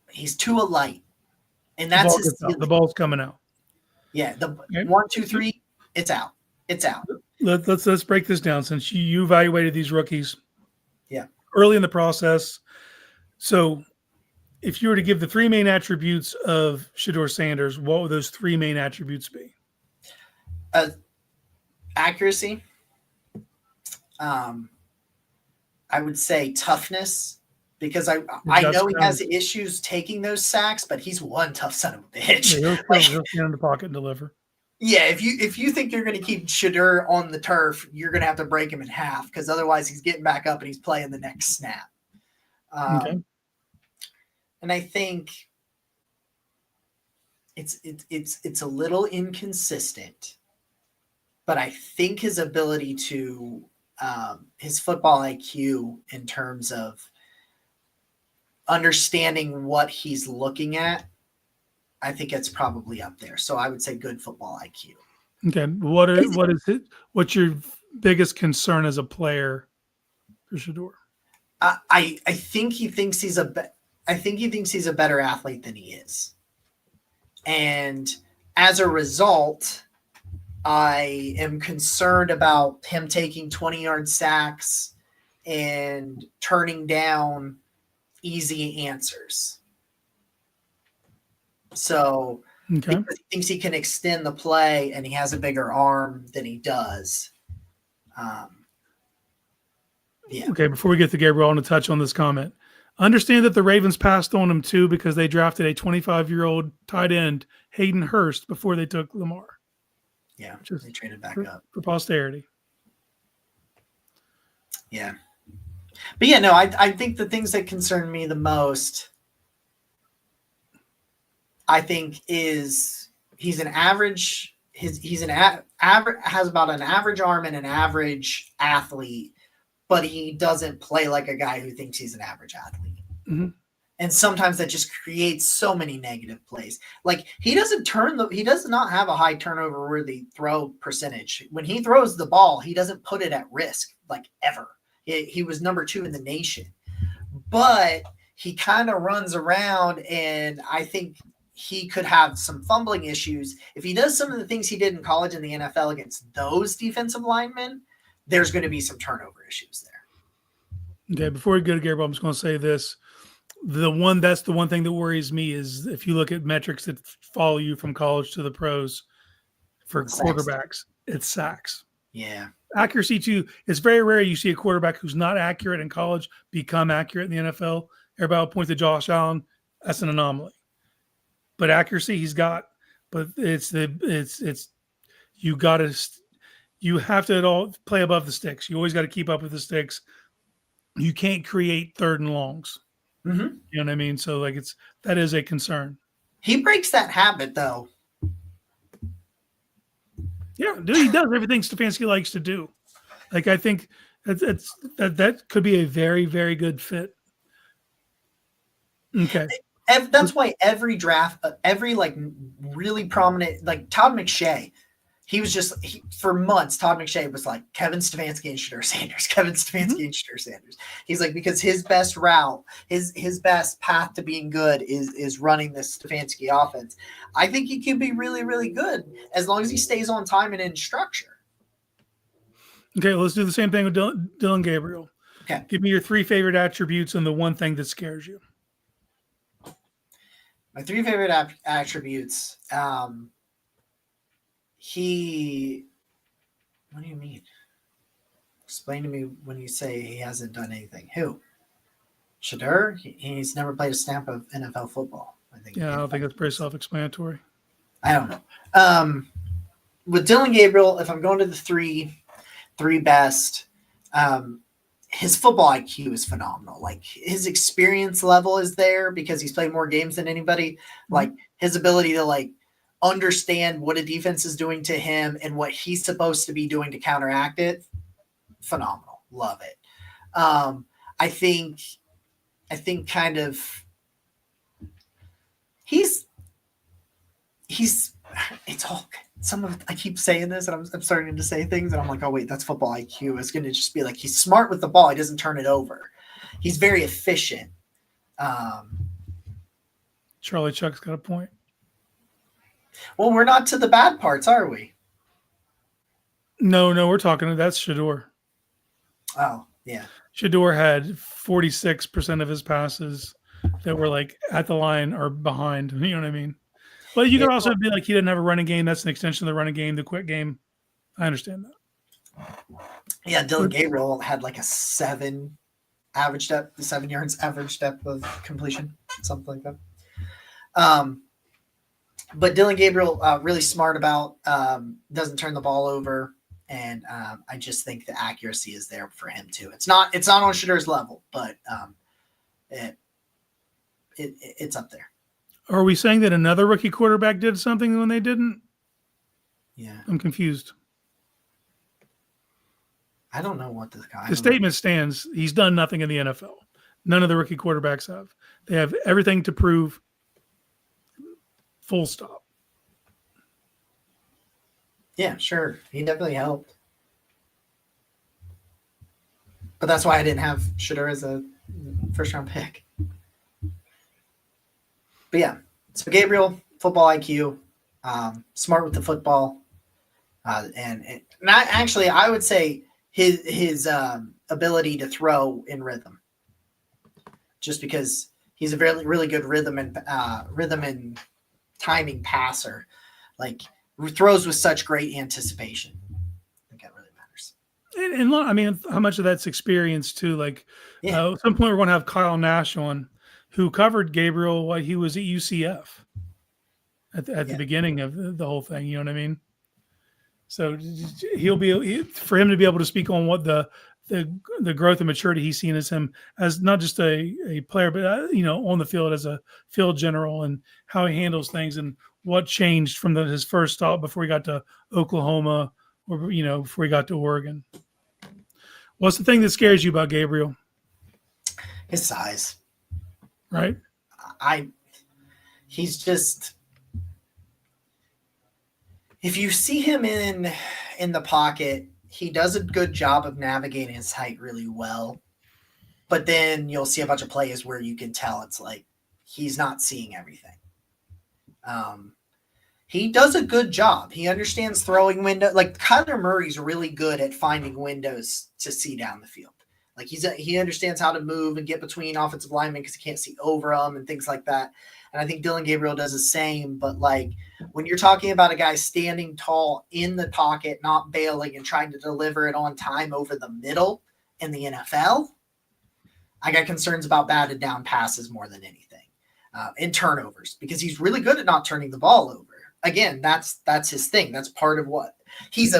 S1: He's Tua light, and
S2: The
S1: that's
S2: ball
S1: his
S2: gets out. The
S1: ceiling.
S2: ball's coming out.
S1: Yeah, the
S2: Okay.
S1: 1, 2, 3, it's out. It's out.
S2: Let's break this down since you evaluated these rookies
S1: Yeah.
S2: early in the process. So if you were to give the three main attributes of Shedeur Sanders, what would those three main attributes be?
S1: Accuracy. Um, I would say toughness, because I
S2: That's
S1: know he
S2: down.
S1: has issues taking those sacks, but he's one tough son of a bitch.
S2: Yeah,
S1: Like,
S2: he'll stand in the pocket and deliver.
S1: yeah, if you think you're going to keep Shedeur on the turf, you're going to have to break him in half, because otherwise he's getting back up and he's playing the next snap.
S2: Okay.
S1: And I think it's a little inconsistent, but I think his ability to his football IQ in terms of understanding what he's looking at, I think it's probably up there. So I would say good football IQ.
S2: Okay. What's your biggest concern as a player for Shedeur?
S1: I think he thinks I think he thinks he's a better athlete than he is, and as a result, I am concerned about him taking 20-yard sacks and turning down easy answers. So,
S2: Okay.
S1: because he thinks he can extend the play and he has a bigger arm than he does. Yeah.
S2: Okay. Before we get to Gabriel, I want to touch on this comment. Understand that the Ravens passed on him too because they drafted a 25-year-old tight end, Hayden Hurst, before they took Lamar.
S1: Yeah.
S2: Just
S1: They traded back up.
S2: for posterity.
S1: Yeah. But yeah, no, I think the things that concern me the most, I think, is he's an average. He's an average, has about an average arm and an average athlete, but he doesn't play like a guy who thinks he's an average athlete.
S2: Mhm.
S1: And sometimes that just creates so many negative plays. Like, he does not have a high turnover worthy throw percentage. When he throws the ball, he doesn't put it at risk, like, ever. He was number 2 in the nation, but he kind of runs around, and I think he could have some fumbling issues. If he does some of the things he did in college and the NFL against those defensive linemen, there's going to be some turnover issues there.
S2: Okay. Before we go to Gabriel, I'm just going to say this. That's the one thing that worries me is if you look at metrics that follow you from college to the pros for quarterbacks, it's sacks.
S1: Yeah.
S2: Accuracy too. It's very rare you see a quarterback who's not accurate in college become accurate in the NFL. Everybody will point to Josh Allen. That's an anomaly. But accuracy he's got. But it's you have to all play above the sticks. You always got to keep up with the sticks. You can't create third and longs.
S1: Mm-hmm.
S2: You know what I mean? So that is a concern.
S1: He breaks that habit though.
S2: Yeah, dude, he does everything Stefanski likes to do. Like, I think that could be a very, very good fit. Okay.
S1: That's why every draft, every like really prominent, like Todd McShay, he was just for months. Todd McShay was like Kevin Stefanski and Shedeur Sanders, Kevin Stefanski and Shedeur Sanders. He's like, because his best route, his best path to being good is running this Stefanski offense. I think he can be really, really good as long as he stays on time and in structure.
S2: Okay, let's do the same thing with Dylan Gabriel.
S1: Okay.
S2: Give me your 3 favorite attributes and the one thing that scares you.
S1: My 3 favorite attributes. He. What do you mean? Explain to me when you say he hasn't done anything. Who? Shedeur? He's never played a snap of NFL football. I think.
S2: Yeah, I don't think that's pretty self-explanatory.
S1: I don't know. With Dylan Gabriel, if I'm going to the three best, his football IQ is phenomenal. Like his experience level is there because he's played more games than anybody. Mm-hmm. Like his ability to like understand what a defense is doing to him and what he's supposed to be doing to counteract it. Phenomenal. Love it. I think kind of he's it's all some of I keep saying this and I'm starting to say things and I'm like, oh wait, that's football IQ. It's going to just be like he's smart with the ball. He doesn't turn it over. He's very efficient.
S2: Charlie Chuck's got a point.
S1: Well, we're not to the bad parts, are we?
S2: No, we're talking. That's Shedeur.
S1: Oh, yeah.
S2: Shedeur had 46% of his passes that were like at the line or behind. You know what I mean? But you could also be like he didn't have a running game. That's an extension of the running game, the quick game. I understand that.
S1: Yeah, Dylan Gabriel had like a 7 yards average depth of completion, something like that. But Dylan Gabriel, really smart about, doesn't turn the ball over. And I just think the accuracy is there for him too. It's not on Shedeur's level, but it's up there.
S2: Are we saying that another rookie quarterback did something when they didn't?
S1: Yeah.
S2: I'm confused.
S1: I don't know what this guy.
S2: The statement stands. He's done nothing in the NFL. None of the rookie quarterbacks have. They have everything to prove. Full stop.
S1: Yeah, sure. He definitely helped. But that's why I didn't have Shedeur as a first-round pick. But yeah, so Gabriel, football IQ, smart with the football, and not actually, I would say his ability to throw in rhythm, just because he's a really really good rhythm and timing passer, like throws with such great anticipation. I think that really matters.
S2: And I mean, how much of that's experience too? Like, at some point we're going to have Kyle Nash on, who covered Gabriel while he was at UCF at the beginning of the whole thing. You know what I mean? So for him to be able to speak on what the growth and maturity he's seen as him as not just a player, but on the field as a field general and how he handles things and what changed from his first stop before he got to Oklahoma or before he got to Oregon. What's the thing that scares you about Gabriel?
S1: His size.
S2: Right.
S1: He's just, if you see him in the pocket, he does a good job of navigating his height really well. But then you'll see a bunch of plays where you can tell it's like he's not seeing everything. He does a good job. He understands throwing window. Like Kyler Murray's really good at finding windows to see down the field. Like he understands how to move and get between offensive linemen because he can't see over them and things like that. And I think Dylan Gabriel does the same. But like when you're talking about a guy standing tall in the pocket, not bailing and trying to deliver it on time over the middle in the NFL, I got concerns about batted down passes more than anything, and turnovers, because he's really good at not turning the ball over. Again, that's his thing. That's part of what he's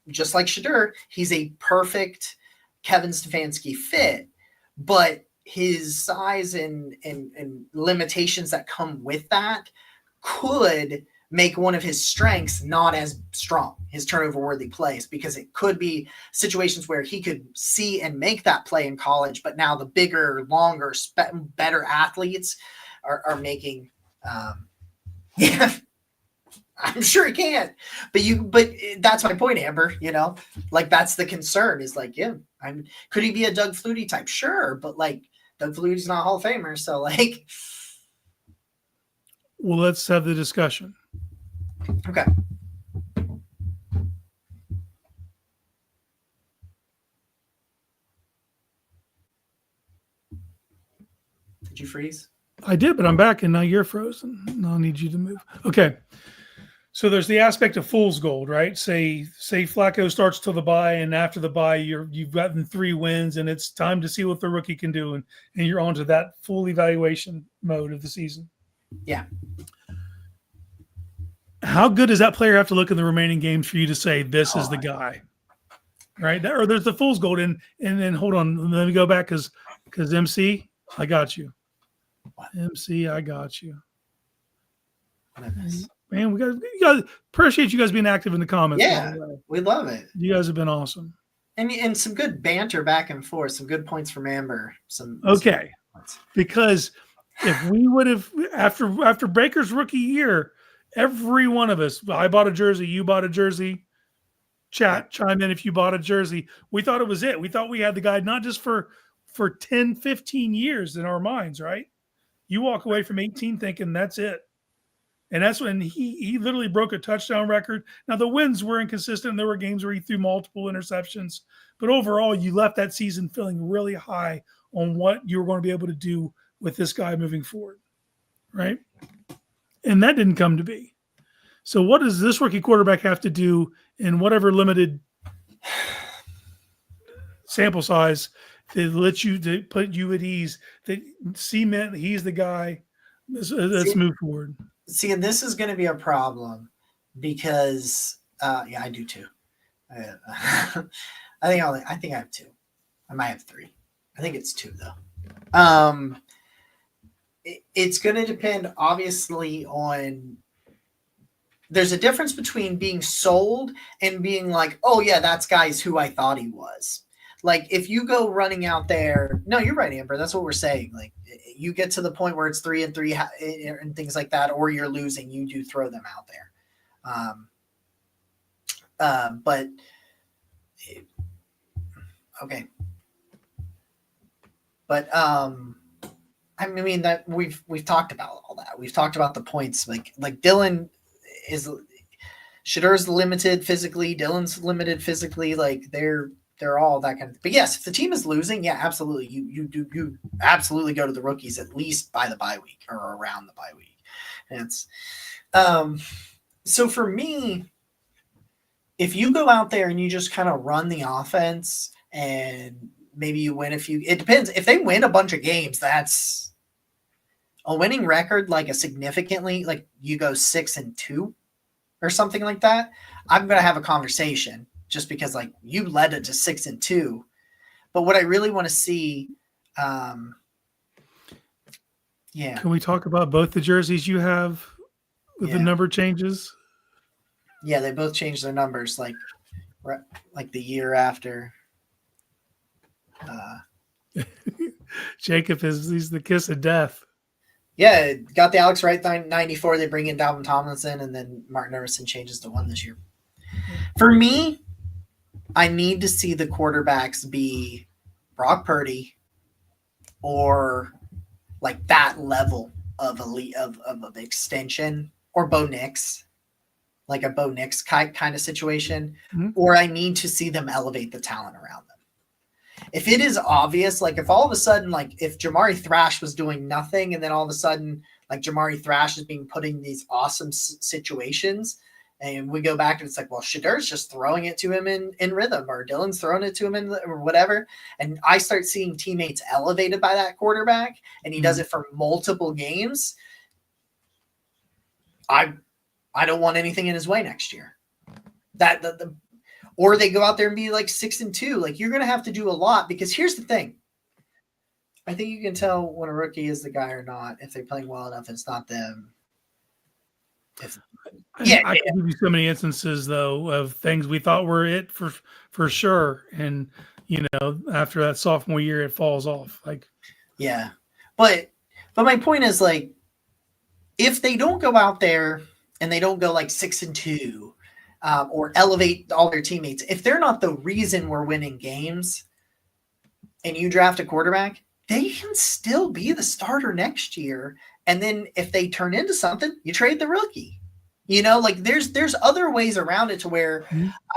S1: just like Shedeur. He's a perfect Kevin Stefanski fit, but his size and limitations that come with that could make one of his strengths not as strong, his turnover worthy plays, because it could be situations where he could see and make that play in college, but now the bigger, longer, better athletes are making, I'm sure he can, but that's my point, Amber. Like that's the concern is like, could he be a Doug Flutie type? Sure, but like Doug Flutie's not a Hall of Famer, so like.
S2: Well, let's have the discussion.
S1: Okay. Did you freeze?
S2: I did, but I'm back, and now you're frozen. I'll need you to move. Okay. So there's the aspect of fool's gold, right? Say Flacco starts till the bye, and after the bye, you've gotten 3 wins, and it's time to see what the rookie can do, and you're on to that full evaluation mode of the season.
S1: Yeah.
S2: How good does that player have to look in the remaining games for you to say this is the guy? Right? Or there's the fool's gold, and then hold on, let me go back because MC, I got you.
S1: What?
S2: MC, I got you.
S1: What I miss?
S2: Man, we guys appreciate you guys being active in the comments.
S1: Yeah, we love it.
S2: You guys have been awesome.
S1: And some good banter back and forth, some good points from Amber.
S2: Because if we would have after Baker's rookie year, every one of us, I bought a jersey, you bought a jersey. Chat, chime in if you bought a jersey. We thought it was it. We thought we had the guy not just for 10, 15 years in our minds, right? You walk away from 18 thinking that's it. And that's when he literally broke a touchdown record. Now, the wins were inconsistent. There were games where he threw multiple interceptions. But overall, you left that season feeling really high on what you were going to be able to do with this guy moving forward, right? And that didn't come to be. So what does this rookie quarterback have to do in whatever limited sample size to put you at ease, that cement he's the guy? Let's move forward.
S1: See, and this is going to be a problem because, I do too. I think I have 2. I might have 3. I think it's 2 though. It's going to depend obviously on. There's a difference between being sold and being like, oh yeah, that's guy's who I thought he was. Like if you go running out there, no, you're right, Amber. That's what we're saying. Like you get to the point where it's 3-3 and things like that, or you're losing, you do throw them out there. But okay. But I mean that we've talked about all that. We've talked about the points. Like Dylan Shedeur's limited physically, Dylan's limited physically. Like they're all that kind of. But yes, if the team is losing, yeah, absolutely. You absolutely go to the rookies at least by the bye week or around the bye week. And it's so for me, if you go out there and you just kind of run the offense and maybe you win a few, it depends. If they win a bunch of games, that's a winning record, like a significantly, like you go 6-2 or something like that. I'm going to have a conversation. Just because like you led it to 6-2, but what I really want to see,
S2: Can we talk about both the jerseys you have with the number changes?
S1: Yeah, they both changed their numbers like the year after.
S2: Jacob he's the kiss of death.
S1: Yeah, got the Alex Wright 94. They bring in Dalvin Tomlinson, and then Martin Emerson changes to 1 this year. For me, I need to see the quarterbacks be Brock Purdy or like that level of elite of extension, or Bo Nix, like a Bo Nix kind of situation, or I need to see them elevate the talent around them. If it is obvious, like if all of a sudden, like if Jamari Thrash was doing nothing and then all of a sudden like Jamari Thrash is being put in these awesome situations, and we go back and it's like, well, Shedeur's just throwing it to him in rhythm, or Dylan's throwing it to him or whatever. And I start seeing teammates elevated by that quarterback and he does it for multiple games. I don't want anything in his way next year. Or they go out there and be like 6-2. Like you're going to have to do a lot, because here's the thing. I think you can tell when a rookie is the guy or not, if they're playing well enough, it's not them.
S2: I can give you so many instances though of things we thought were it for sure, and after that sophomore year it falls off. Like,
S1: yeah, but my point is, like, if they don't go out there and they don't go like 6-2 or elevate all their teammates, if they're not the reason we're winning games, and you draft a quarterback, they can still be the starter next year. And then if they turn into something, you trade the rookie. Like there's other ways around it to where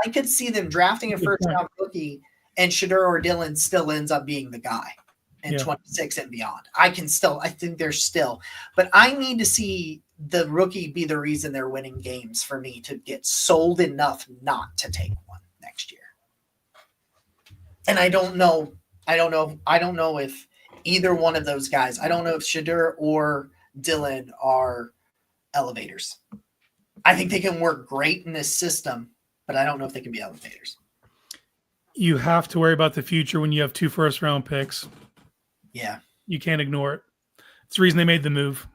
S1: I could see them drafting a first round rookie and Shedeur or Dylan still ends up being the guy. and 26 and beyond. I think there's still, but I need to see the rookie be the reason they're winning games for me to get sold enough not to take one next year. And I don't know if either one of those guys, I don't know if Shedeur or Dylan are elevators. I think they can work great in this system, but I don't know if they can be elevators.
S2: You have to worry about the future when you have 2 first-round picks.
S1: Yeah.
S2: You can't ignore it. It's the reason they made the move.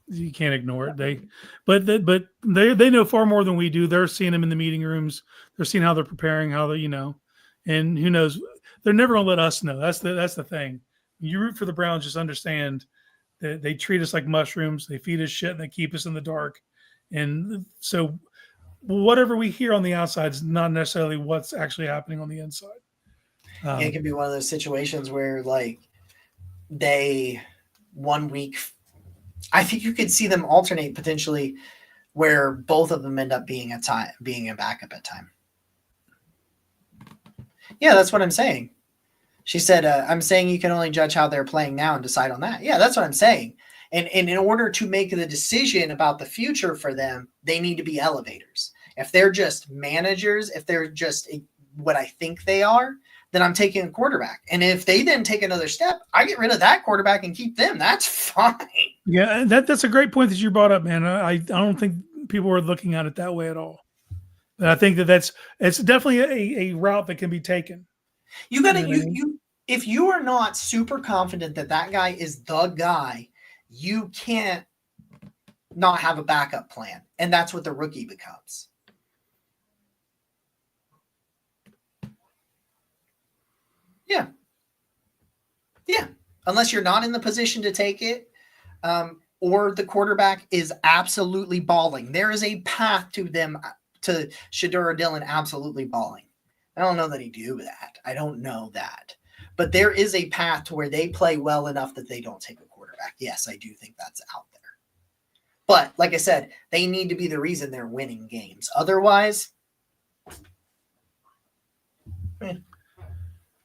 S2: You can't ignore it. But they know far more than we do. They're seeing them in the meeting rooms. They're seeing how they're preparing, how they, and who knows? They're never gonna let us know. That's the thing. When you root for the Browns, just understand that they treat us like mushrooms. They feed us shit and they keep us in the dark. And so whatever we hear on the outside is not necessarily what's actually happening on the inside.
S1: It can be one of those situations where like they 1 week, I think you could see them alternate potentially where both of them end up being a backup at time. Yeah, that's what I'm saying. She said, I'm saying you can only judge how they're playing now and decide on that. Yeah, that's what I'm saying. And in order to make the decision about the future for them, they need to be elevators. If they're just managers, if they're just what I think they are, then I'm taking a quarterback. And if they then take another step, I get rid of that quarterback and keep them. That's fine.
S2: Yeah, that's a great point that you brought up, man. I don't think people are looking at it that way at all. But I think it's definitely a route that can be taken.
S1: You got to if you are not super confident that guy is the guy, you can't not have a backup plan. And that's what the rookie becomes. Yeah. Yeah. Unless you're not in the position to take it, or the quarterback is absolutely balling. There is a path to them, to Shedeur or Dylan absolutely balling. I don't know that he do that. I don't know that. But there is a path to where they play well enough that they don't take a quarterback. Yes, I do think that's out there. But like I said, they need to be the reason they're winning games. Otherwise,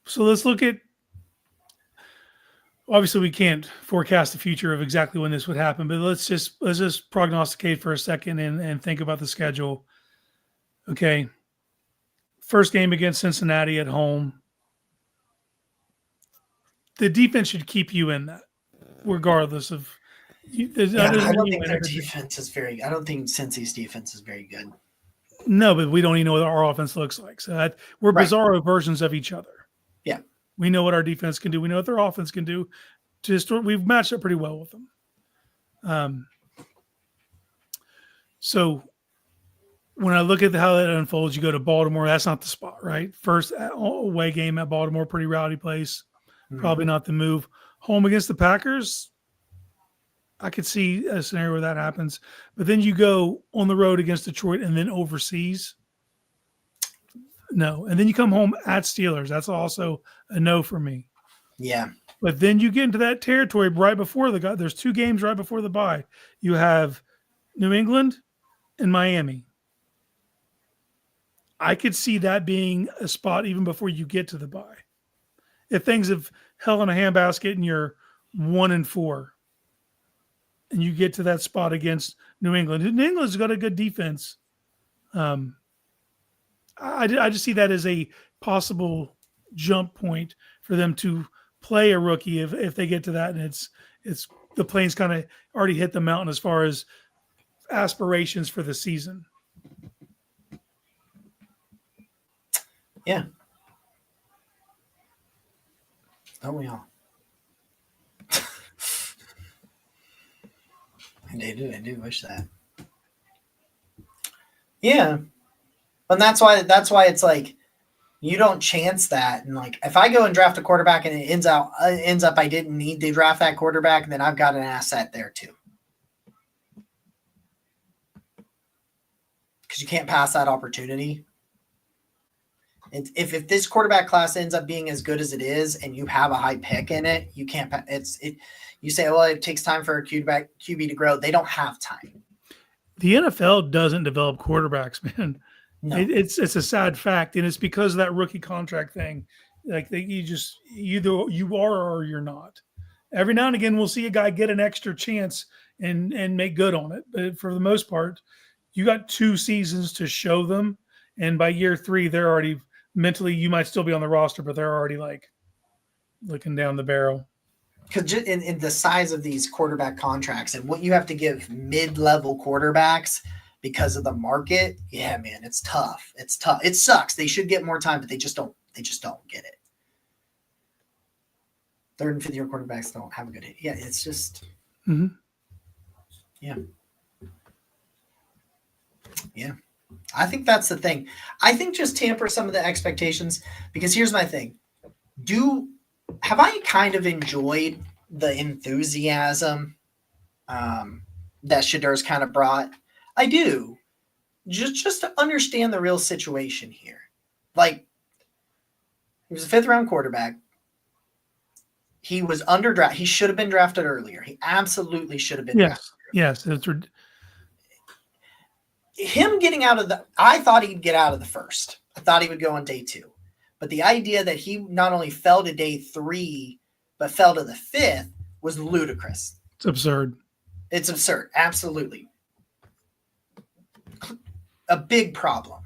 S2: So let's look at, obviously we can't forecast the future of exactly when this would happen, but let's just prognosticate for a second and think about the schedule. Okay. First game against Cincinnati at home. The defense should keep you in that, regardless of.
S1: I don't think their defense is very. I don't think Cincy's defense is very good.
S2: No, but we don't even know what our offense looks like. So we're bizarro versions of each other.
S1: Yeah,
S2: we know what our defense can do. We know what their offense can do. We've matched up pretty well with them. So when I look at how that unfolds, you go to Baltimore. That's not the spot, right? First away game at Baltimore, pretty rowdy place. Probably not the move. Home against the Packers, I could see a scenario where that happens. But then you go on the road against Detroit and then overseas. No. And then you come home at Steelers. That's also a no for me.
S1: Yeah.
S2: But then you get into that territory right before there's 2 games right before the bye. You have New England and Miami. I could see that being a spot even before you get to the bye. If things have hell in a handbasket and you're 1-4 and you get to that spot against New England. New England's got a good defense. I just see that as a possible jump point for them to play a rookie if they get to that, and it's the plane's kind of already hit the mountain as far as aspirations for the season.
S1: Yeah. Don't we all? I do wish that. Yeah. And that's why it's like you don't chance that. And like if I go and draft a quarterback and it ends up I didn't need to draft that quarterback, then I've got an asset there too. Because you can't pass that opportunity. And if this quarterback class ends up being as good as it is, and you have a high pick in it, you can't. You say, well, it takes time for a QB to grow. They don't have time.
S2: The NFL doesn't develop quarterbacks, man. No. It's a sad fact, and it's because of that rookie contract thing. Like either you are or you're not. Every now and again, we'll see a guy get an extra chance and make good on it. But for the most part, you got 2 seasons to show them, and by year 3, they're already mentally. You might still be on the roster, but they're already like looking down the barrel.
S1: Because in the size of these quarterback contracts and what you have to give mid-level quarterbacks because of the market, yeah, man, it's tough. It's tough. It sucks. They should get more time, but they just don't. They just don't get it. 3rd and 5th year quarterbacks don't have a good hit. Yeah, it's just, yeah. Yeah. I think that's the thing. I think just temper some of the expectations, because here's my thing. Have I kind of enjoyed the enthusiasm that Shedeur's kind of brought? I do. Just to understand the real situation here. Like, he was a 5th round quarterback. He was underdrafted. He should have been drafted earlier. He absolutely should have been drafted earlier.
S2: Yes. That's
S1: him getting out of I thought he'd get out of the 1st. I thought he would go on day 2. But the idea that he not only fell to day 3, but fell to the 5th was ludicrous.
S2: It's absurd.
S1: It's absurd. Absolutely. A big problem.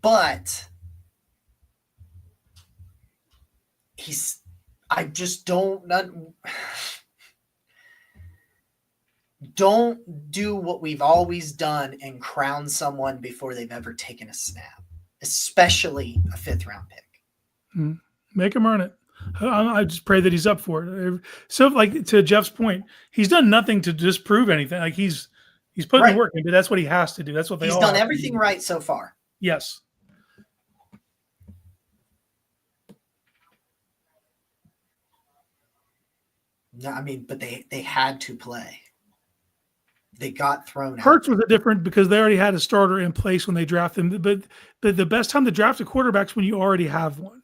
S1: But I just don't do what we've always done and crown someone before they've ever taken a snap, especially a 5th round pick.
S2: Make him earn it. I just pray that he's up for it. So, like, to Jeff's point, he's done nothing to disprove anything. Like, he's putting the work in, but that's what he has to do. That's what he's
S1: done everything right so far.
S2: Yes.
S1: No, I mean, but they had to play. They got thrown out.
S2: Hurts was different because they already had a starter in place when they drafted him. But the best time to draft a quarterback is when you already have one.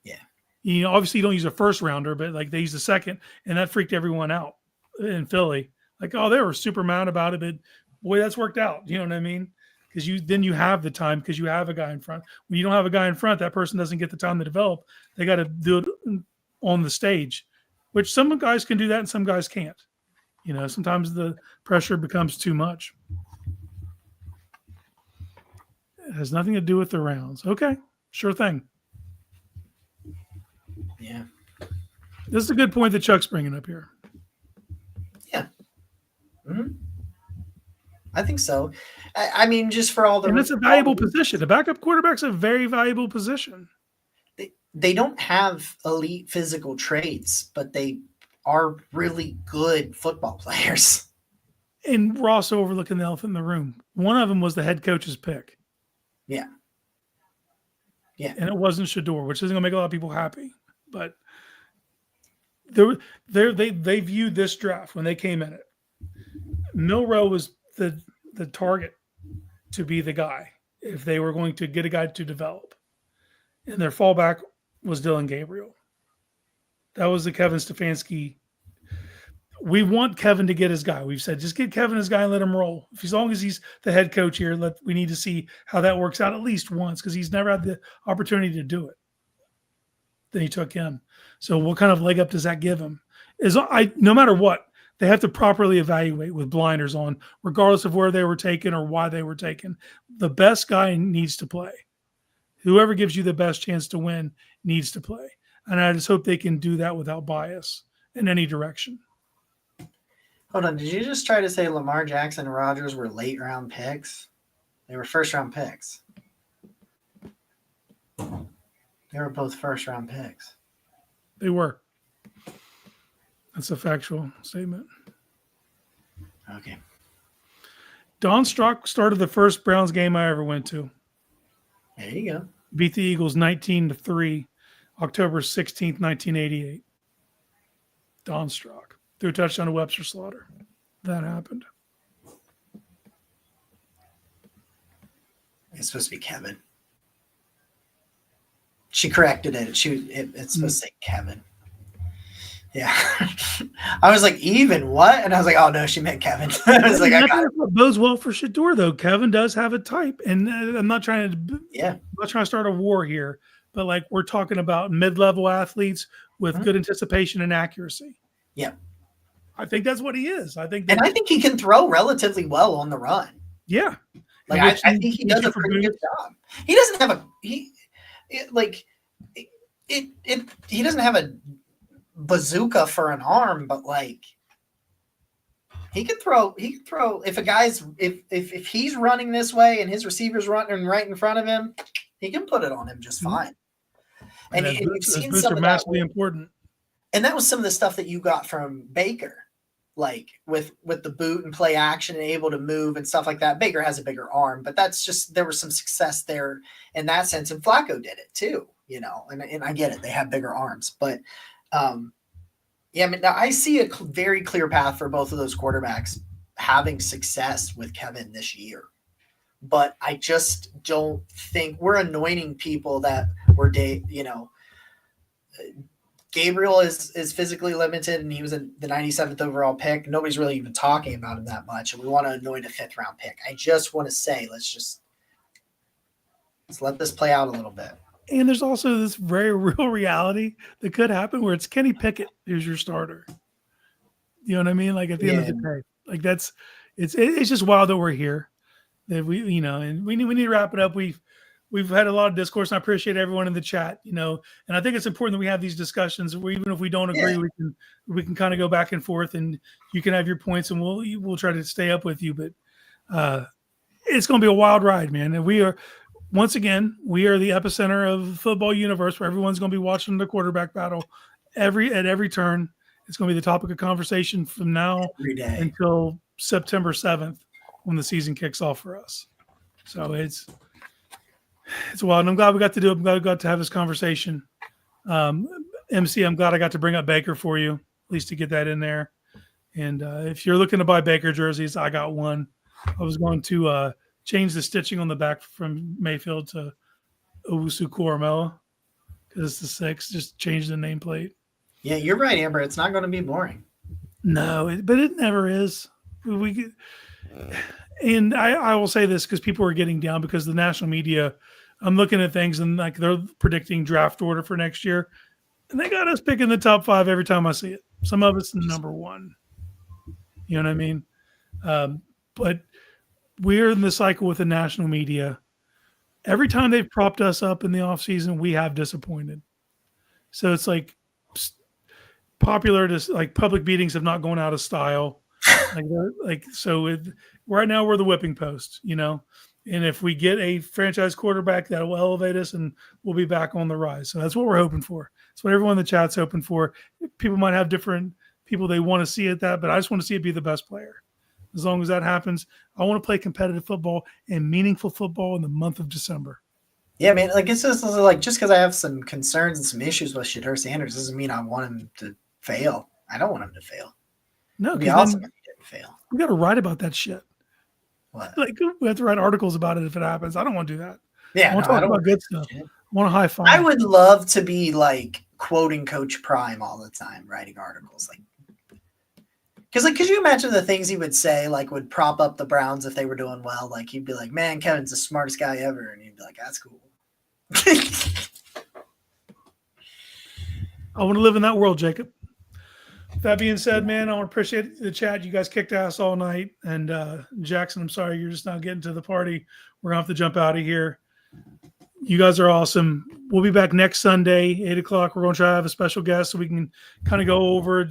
S1: Yeah.
S2: You know, obviously you don't use a 1st rounder, but like they used a 2nd, and that freaked everyone out in Philly. Like, oh, they were super mad about it, but boy, that's worked out. You know what I mean? Because you have the time because you have a guy in front. When you don't have a guy in front, that person doesn't get the time to develop. They got to do it on the stage, which some guys can do that and some guys can't. You know, sometimes the pressure becomes too much. It has nothing to do with the rounds. Okay, sure thing.
S1: Yeah.
S2: This is a good point that Chuck's bringing up here.
S1: Yeah. Mm-hmm. I think so. I mean, just for all the...
S2: And it's a valuable position. A backup quarterback's a very valuable position.
S1: They don't have elite physical traits, but they are really good football players.
S2: And we're also overlooking the elephant in the room. One of them was the head coach's pick.
S1: Yeah. Yeah.
S2: And it wasn't Shedeur, which isn't going to make a lot of people happy. But they viewed this draft when they came in it. Milroe was the target to be the guy if they were going to get a guy to develop. And their fallback was Dylan Gabriel. That was the Kevin Stefanski. We want Kevin to get his guy. We've said, just get Kevin his guy and let him roll. As long as he's the head coach here, we need to see how that works out at least once, because he's never had the opportunity to do it. Then he took him. So what kind of leg up does that give him? No matter what, they have to properly evaluate with blinders on, regardless of where they were taken or why they were taken. The best guy needs to play. Whoever gives you the best chance to win needs to play. And I just hope they can do that without bias in any direction.
S1: Hold on. Did you just try to say Lamar Jackson and Rodgers were late round picks? They were 1st round picks. They were both 1st round picks.
S2: They were. That's a factual statement.
S1: Okay.
S2: Don Strock started the first Browns game I ever went to.
S1: There you go.
S2: Beat the Eagles 19-3, October 16th, 1988. Don Strock threw a touchdown to Webster Slaughter. That happened.
S1: It's supposed to be Kevin. She corrected it. It's supposed to say Kevin. Yeah. I was like, even what? And I was like, oh no, she meant Kevin. I was like, I got it.
S2: What bodes well for Shedeur, though. Kevin does have a type, and I'm not trying to start a war here, but like we're talking about mid-level athletes with good anticipation and accuracy.
S1: Yeah.
S2: I think that's what he is. I think
S1: he can throw relatively well on the run.
S2: Yeah.
S1: Like I think he does a pretty good job. He doesn't have he doesn't have a bazooka for an arm, but like he can throw if a guy's if he's running this way and his receiver's running right in front of him, he can put it on him just fine.
S2: And you've seen some of massively important.
S1: And that was some of the stuff that you got from Baker, like with the boot and play action and able to move and stuff like that. Baker has a bigger arm, but that's just, there was some success there in that sense. And Flacco did it too, you know, and I get it. They have bigger arms, but yeah, I mean, I see a very clear path for both of those quarterbacks having success with Kevin this year. But I just don't think we're anointing people that were, Gabriel is physically limited, and he was the 97th overall pick. Nobody's really even talking about him that much, and we want to anoint a 5th round pick. I just want to say, let's let this play out a little bit.
S2: And there's also this very real reality that could happen where it's Kenny Pickett who's your starter. You know what I mean? Like at the end of the day, like it's just wild that we're here. That we, and we need to wrap it up. We've had a lot of discourse, and I appreciate everyone in the chat, and I think it's important that we have these discussions where even if we don't agree, we can kind of go back and forth, and you can have your points, and we'll try to stay up with you. But it's going to be a wild ride, man. And we are the epicenter of the football universe, where everyone's going to be watching the quarterback battle at every turn. It's going to be the topic of conversation from now until September 7th when the season kicks off for us. So it's wild, and I'm glad we got to do it. I'm glad we got to have this conversation. MC, I'm glad I got to bring up Baker for you, at least to get that in there. And if you're looking to buy Baker jerseys, I got one. I was going to change the stitching on the back from Mayfield to Owusu Koramoah because it's the 6. Just change the nameplate.
S1: Yeah, you're right, Amber. It's not going to be boring.
S2: No, but it never is. And I will say this because people are getting down because the national media, I'm looking at things and like they're predicting draft order for next year, and they got us picking the top 5 every time I see it. Some of it's number 1. You know what I mean? But we're in the cycle with the national media. Every time they've propped us up in the offseason, we have disappointed. So it's like public meetings have not gone out of style. Right now we're the whipping post, and if we get a franchise quarterback, that will elevate us and we'll be back on the rise. So that's what we're hoping for. That's what everyone in the chat's hoping for. People might have different people they want to see at that, but I just want to see it be the best player. As long as that happens, I want to play competitive football and meaningful football in the month of December.
S1: Yeah, man. Like it's just like just because I have some concerns and some issues with Shedeur Sanders doesn't mean I want him to fail. I don't want him to fail.
S2: No,
S1: because awesome if he didn't fail.
S2: We got to write about that shit.
S1: What?
S2: Like we have to write articles about it if it happens. I don't want to do that.
S1: Yeah,
S2: I want to talk about good stuff. I want to high five.
S1: I would love to be like quoting Coach Prime all the time, writing articles like. Because could you imagine the things he would say, like would prop up the Browns if they were doing well? Like he'd be like, "Man, Kevin's the smartest guy ever," and he'd be like, "That's cool."
S2: I want to live in that world, Jacob. That being said, man, I want to appreciate the chat. You guys kicked ass all night. And Jackson, I'm sorry you're just not getting to the party. We're going to have to jump out of here. You guys are awesome. We'll be back next Sunday, 8 o'clock. We're going to try to have a special guest so we can kind of go over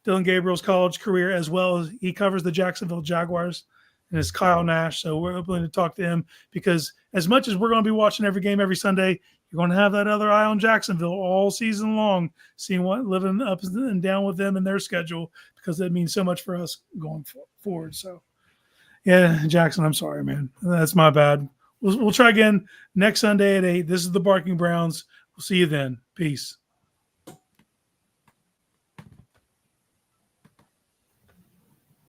S2: Dylan Gabriel's college career, as well as he covers the Jacksonville Jaguars, and it's Kyle Nash. So we're hoping to talk to him because as much as we're going to be watching every game every Sunday, you're going to have that other eye on Jacksonville all season long, seeing what living up and down with them and their schedule, because that means so much for us going forward. So, yeah, Jackson, I'm sorry, man. That's my bad. We'll try again next Sunday at 8. This is the Barking Browns. We'll see you then. Peace.